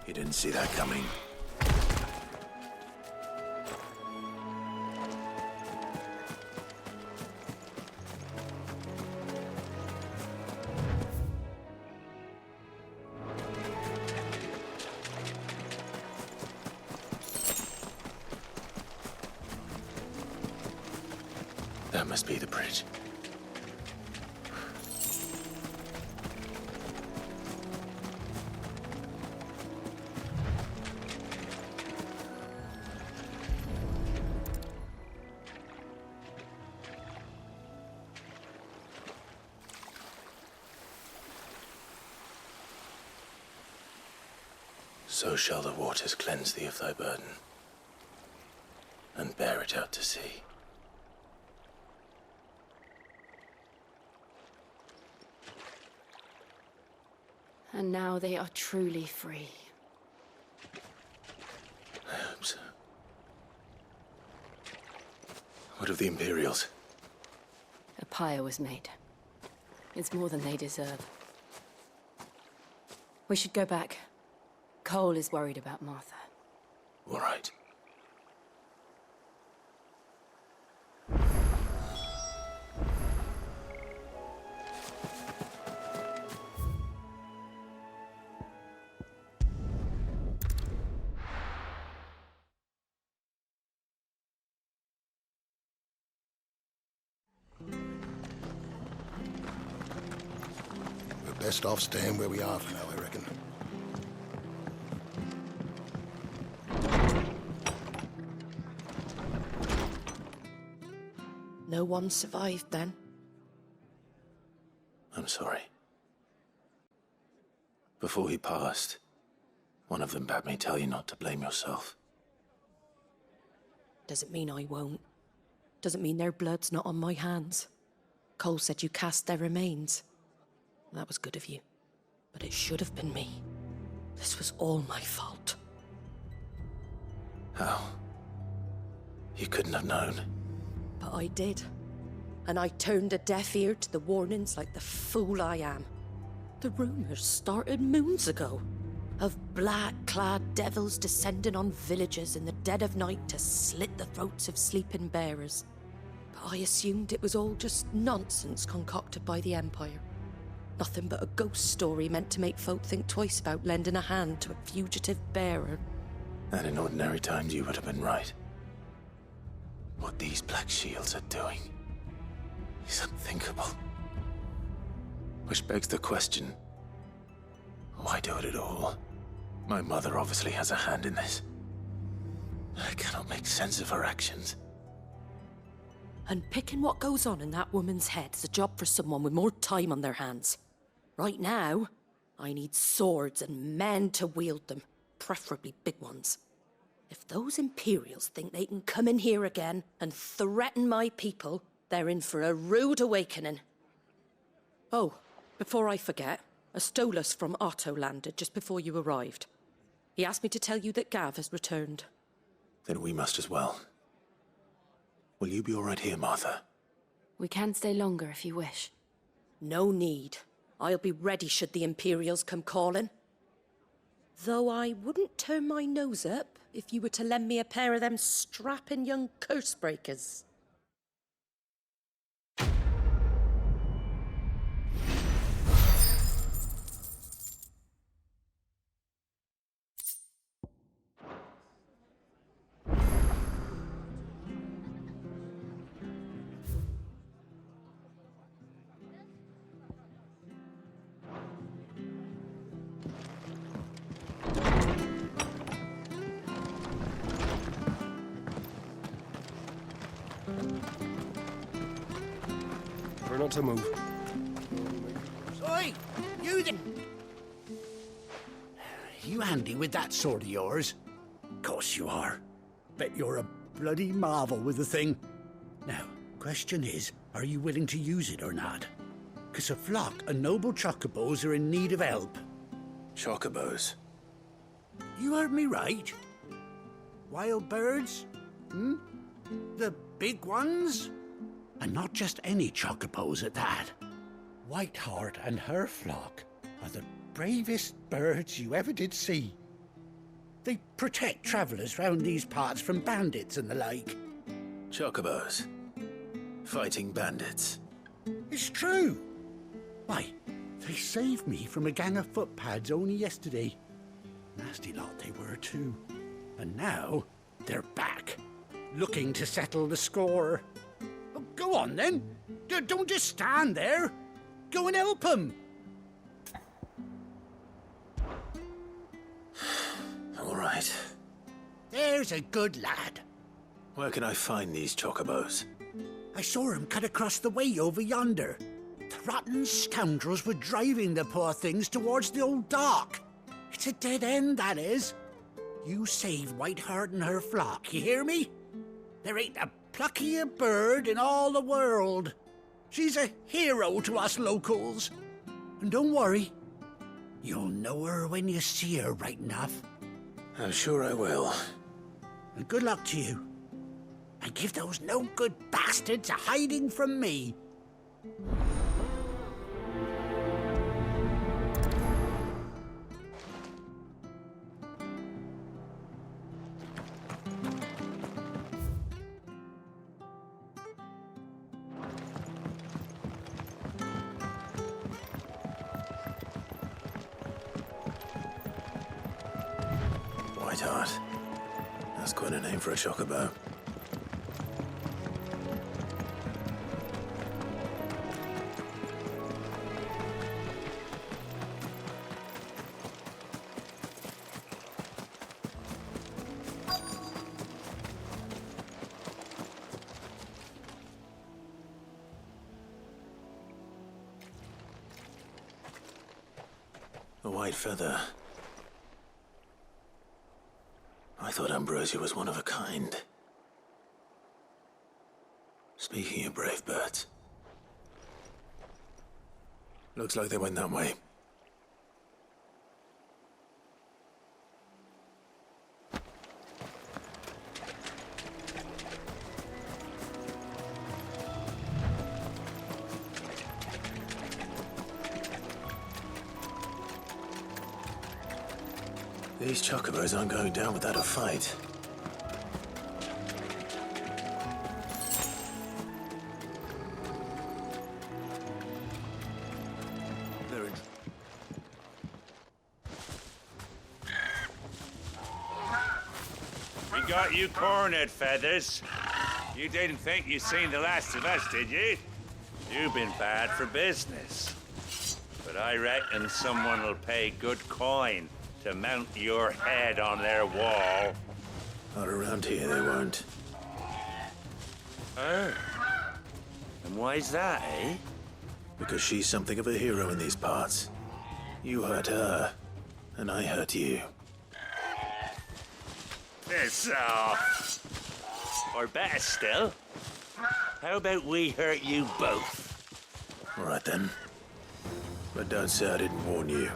S8: You didn't see that coming. That must be the bridge. So shall the waters cleanse thee of thy burden, and bear it out to sea.
S7: And now they are truly free.
S8: I hope so. What of the Imperials?
S7: A pyre was made. It's more than they deserve. We should go back. Cole is worried about Martha.
S8: All right.
S11: We're best off staying where we are for now, I reckon.
S5: No one survived then?
S8: I'm sorry. Before he passed, one of them bade me tell you not to blame yourself.
S5: Doesn't mean I won't. Doesn't mean their blood's not on my hands. Cole said you cast their remains. That was good of you. But it should have been me. This was all my fault.
S8: How? You couldn't have known.
S5: But I did. And I turned a deaf ear to the warnings like the fool I am. The rumors started moons ago. Of black-clad devils descending on villages in the dead of night to slit the throats of sleeping bearers. But I assumed it was all just nonsense concocted by the Empire. Nothing but a ghost story meant to make folk think twice about lending a hand to a fugitive bearer.
S8: And in ordinary times you would have been right. What these Black Shields are doing is unthinkable. Which begs the question, why do it at all? My mother obviously has a hand in this. I cannot make sense of her actions.
S5: And picking what goes on in that woman's head is a job for someone with more time on their hands. Right now, I need swords and men to wield them, preferably big ones. If those Imperials think they can come in here again and threaten my people, they're in for a rude awakening. Oh, before I forget, a Stolas from Otto landed just before you arrived. He asked me to tell you that Gav has returned.
S8: Then we must as well. Will you be all right here, Martha?
S7: We can stay longer if you wish.
S5: No need. I'll be ready should the Imperials come calling. Though I wouldn't turn my nose up if you were to lend me a pair of them strapping young curse breakers.
S18: Try not to move.
S6: Oi! You then! You handy with that sword of yours? Course you are. Bet you're a bloody marvel with the thing. Now, question is, are you willing to use it or not? 'Cause a flock of noble chocobos are in need of help.
S8: Chocobos?
S6: You heard me right. Wild birds? Hmm? The big ones? And not just any chocobos at that. Whiteheart and her flock are the bravest birds you ever did see. They protect travellers round these parts from bandits and the like.
S8: Chocobos? Fighting bandits?
S6: It's true. Why, they saved me from a gang of footpads only yesterday. Nasty lot they were too. And now they're back, looking to settle the score. Oh, go on then. Don't just stand there. Go and help them.
S8: All right.
S6: There's a good lad.
S8: Where can I find these chocobos?
S6: I saw him cut across the way over yonder. The rotten scoundrels were driving the poor things towards the old dock. It's a dead end, that is. You save Whiteheart and her flock, you hear me? There ain't a pluckier bird in all the world. She's a hero to us locals. And don't worry, you'll know her when you see her right enough.
S8: I'm sure I will.
S6: And good luck to you. And give those no-good bastards a hiding from me.
S8: Whiteheart. That's quite a name for a chocobo. A white feather. I thought Ambrosia was one of a kind. Speaking of brave birds. Looks like they went that way. These chocobos aren't going down without a fight.
S22: We got you cornered, Feathers. You didn't think you'd seen the last of us, did you? You've been bad for business. But I reckon someone will pay good coin to mount your head on their wall.
S8: Not around here, they won't.
S22: Oh. And why's that, eh?
S8: Because she's something of a hero in these parts. You hurt her, and I hurt you.
S22: Piss off. Or better still, how about we hurt you both?
S8: All right then. But don't say I didn't warn you.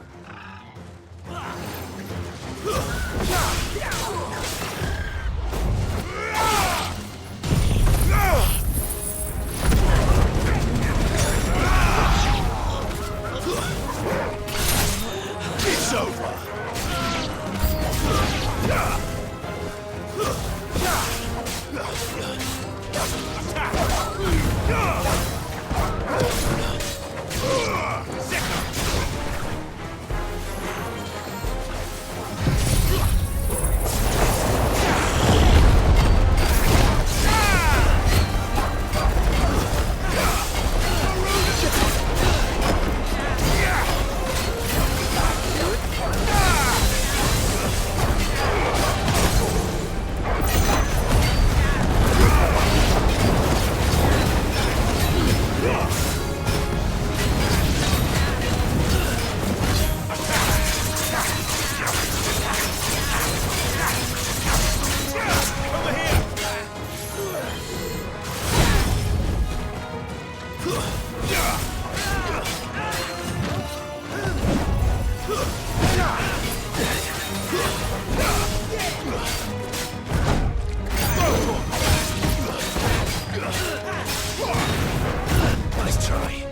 S6: Nice try.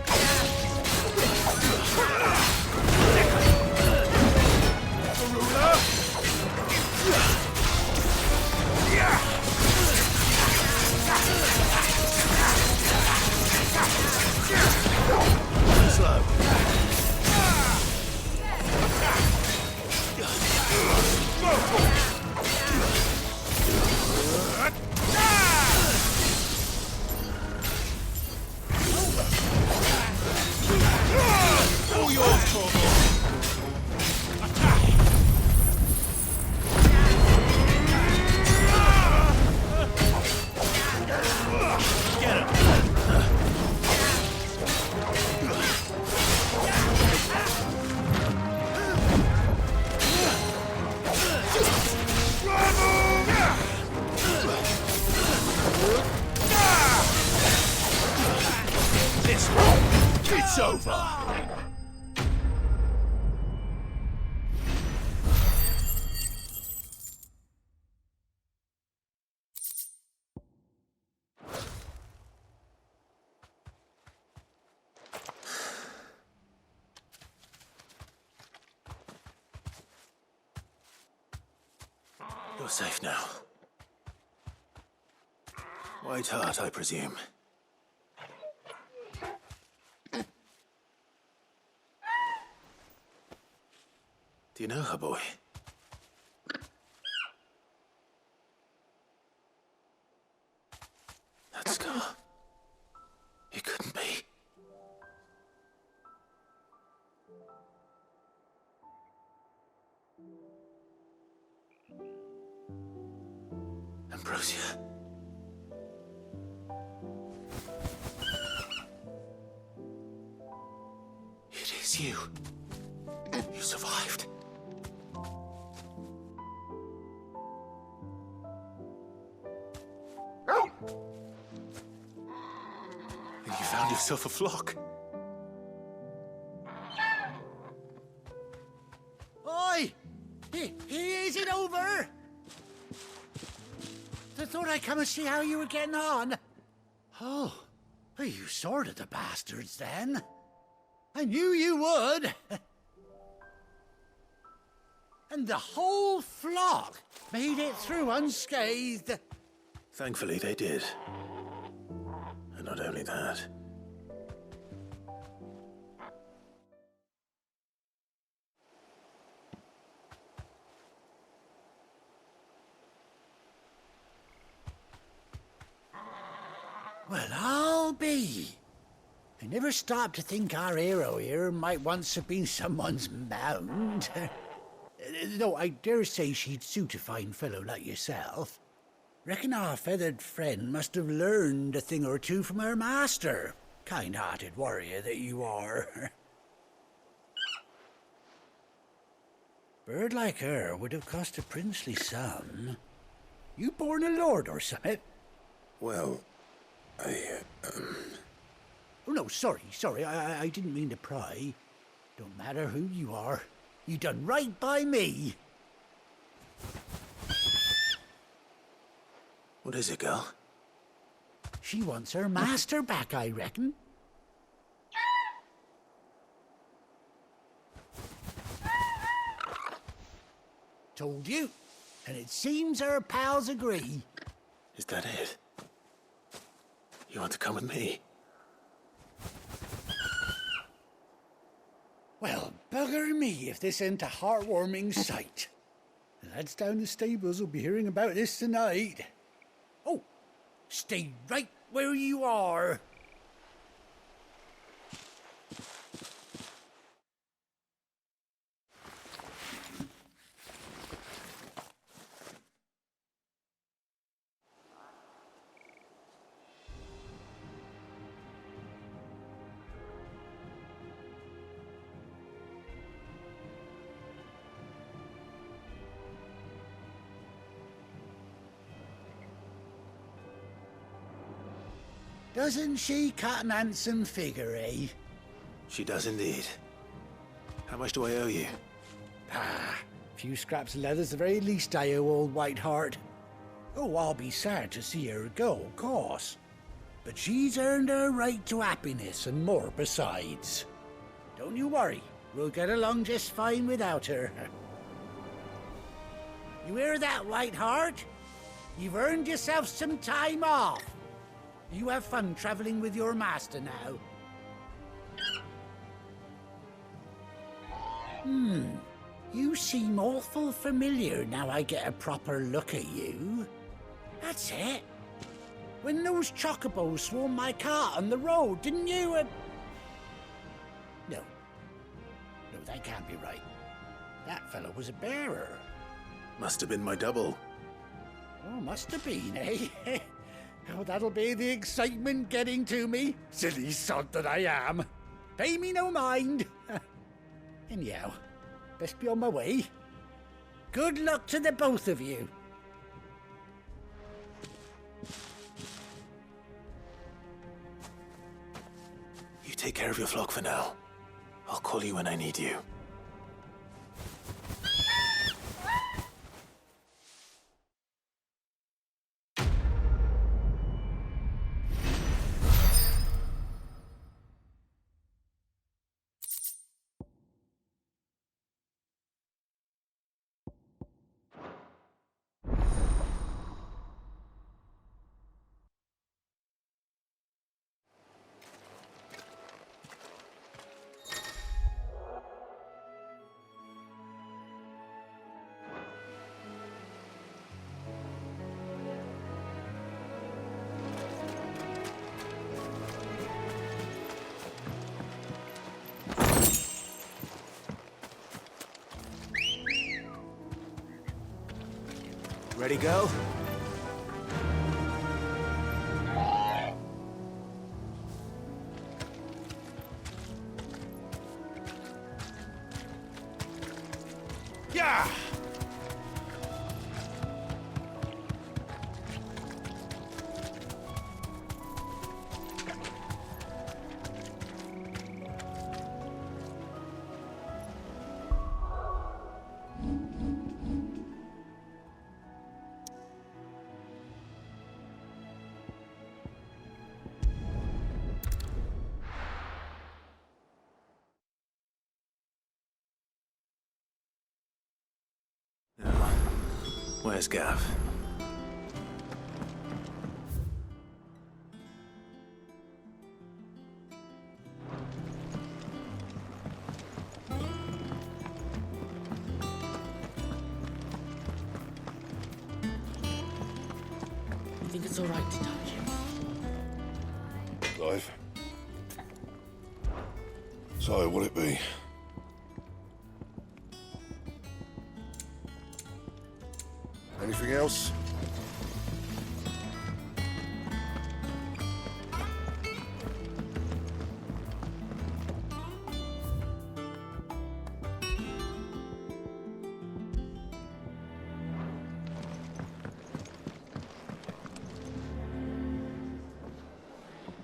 S6: Slow.
S3: All yours, Corvo. Get him. This one, it's over.
S8: You're safe now. White Hart, I presume. Do you know her, boy? That scar. It couldn't be. Ambrosia. It is you. You survived. And you found yourself a flock.
S6: Oi! Is it over? I thought I'd come and see how you were getting on. Oh, well, you sorted the bastards then. I knew you would. And the whole flock made it through unscathed.
S8: Thankfully, they did. And not only that.
S6: Well, I'll be. I never stopped to think our hero here might once have been someone's mount. Though I dare say she'd suit a fine fellow like yourself. Reckon our feathered friend must have learned a thing or two from her master. Kind-hearted warrior that you are. Bird like her would have cost a princely sum. You born a lord or something?
S8: Well,
S6: Oh, no, sorry. I didn't mean to pry. Don't matter who you are. You done right by me.
S8: What is it, girl?
S6: She wants her master back, I reckon. Told you. And it seems our pals agree.
S8: Is that it? You want to come with me?
S6: Well, bugger me if this ain't a heartwarming sight. The lads down the stables will be hearing about this tonight. Oh, stay right where you are. Doesn't she cut an handsome figure, eh?
S8: She does indeed. How much do I owe you?
S6: Ah, a few scraps of leather's the very least I owe old Whiteheart. Oh, I'll be sad to see her go, of course. But she's earned her right to happiness and more besides. Don't you worry, we'll get along just fine without her. You hear that, Whiteheart? You've earned yourself some time off. You have fun traveling with your master now. You seem awful familiar now I get a proper look at you. That's it. When those chocobos swarmed my cart on the road, didn't you? No, that can't be right. That fellow was a bearer.
S8: Must have been my double.
S6: Oh, must have been, eh? Oh, that'll be the excitement getting to me. Silly sod that I am. Pay me no mind. Anyhow, best be on my way. Good luck to the both of you.
S8: You take care of your flock for now. I'll call you when I need you.
S12: Ready, go?
S9: Yeah!
S8: Where's Gav?
S5: You think it's all right to touch him?
S11: Clive. So, what'll it be? Anything else?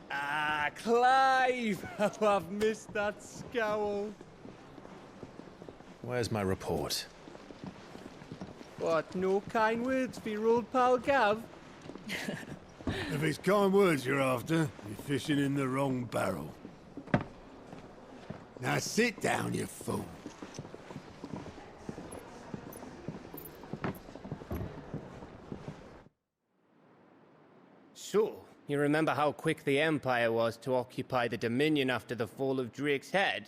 S13: Ah, Clive! Oh, I've missed that scowl.
S8: Where's my report?
S13: What, no kind words for your old pal Gav?
S3: If it's kind words you're after, you're fishing in the wrong barrel. Now sit down, you fool.
S13: So, you remember how quick the Empire was to occupy the Dominion after the fall of Drake's head?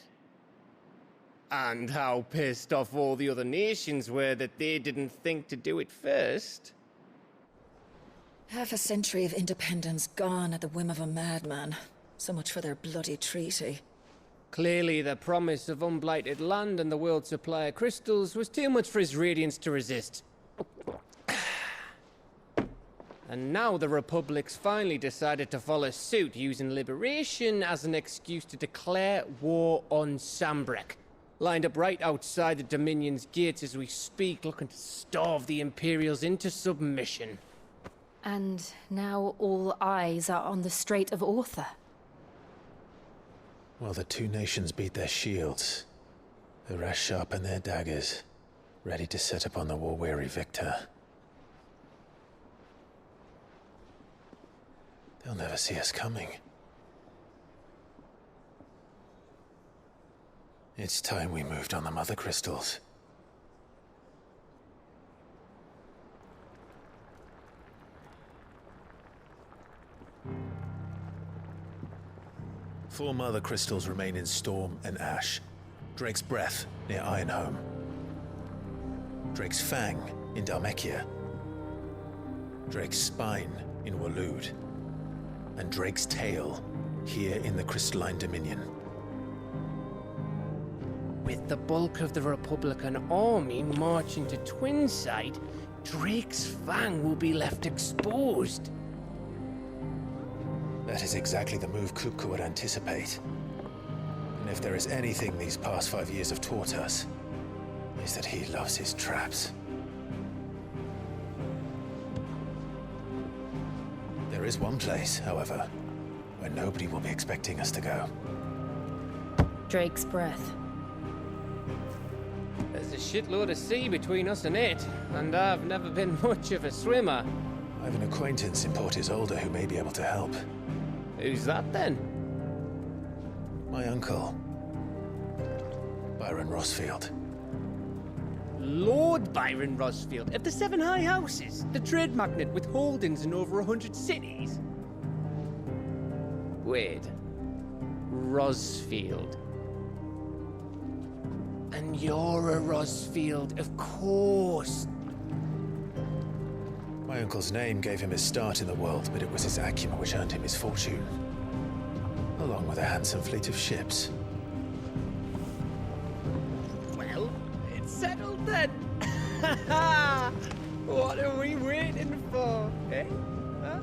S13: And how pissed off all the other nations were that they didn't think to do it first?
S16: Half a century of independence gone at the whim of a madman. So much for their bloody treaty.
S13: Clearly, the promise of unblighted land and the world's supply of crystals was too much for his radiance to resist. And now the Republic's finally decided to follow suit, using liberation as an excuse to declare war on Sambrek. Lined up right outside the Dominion's gates as we speak, looking to starve the Imperials into submission.
S7: And now all eyes are on the Strait of Author.
S8: While the two nations beat their shields, the rest sharpen their daggers, ready to set upon the war-weary victor. They'll never see us coming. It's time we moved on the Mother Crystals. Four Mother Crystals remain in Storm and Ash. Drake's Breath near Ironhome. Drake's Fang in Dhalmekia. Drake's Spine in Waloed. And Drake's Tail here in the Crystalline Dominion.
S13: With the bulk of the Republican army marching to Twinside, Drake's Fang will be left exposed.
S8: That is exactly the move Kupka would anticipate. And if there is anything these past 5 years have taught us, is that he loves his traps. There is one place, however, where nobody will be expecting us to go.
S7: Drake's Breath.
S13: There's a shitload of sea between us and it, and I've never been much of a swimmer.
S8: I have an acquaintance in Port Isolde who may be able to help.
S13: Who's that then?
S8: My uncle, Byron Rosfield.
S13: Lord Byron Rosfield of the Seven High Houses, the trade magnate with holdings in over 100 cities. Wait, Rosfield. And you're a Rosfield, of course.
S8: My uncle's name gave him his start in the world, but it was his acumen which earned him his fortune. Along with a handsome fleet of ships.
S13: Well, it's settled then. What are we waiting for, eh? Huh?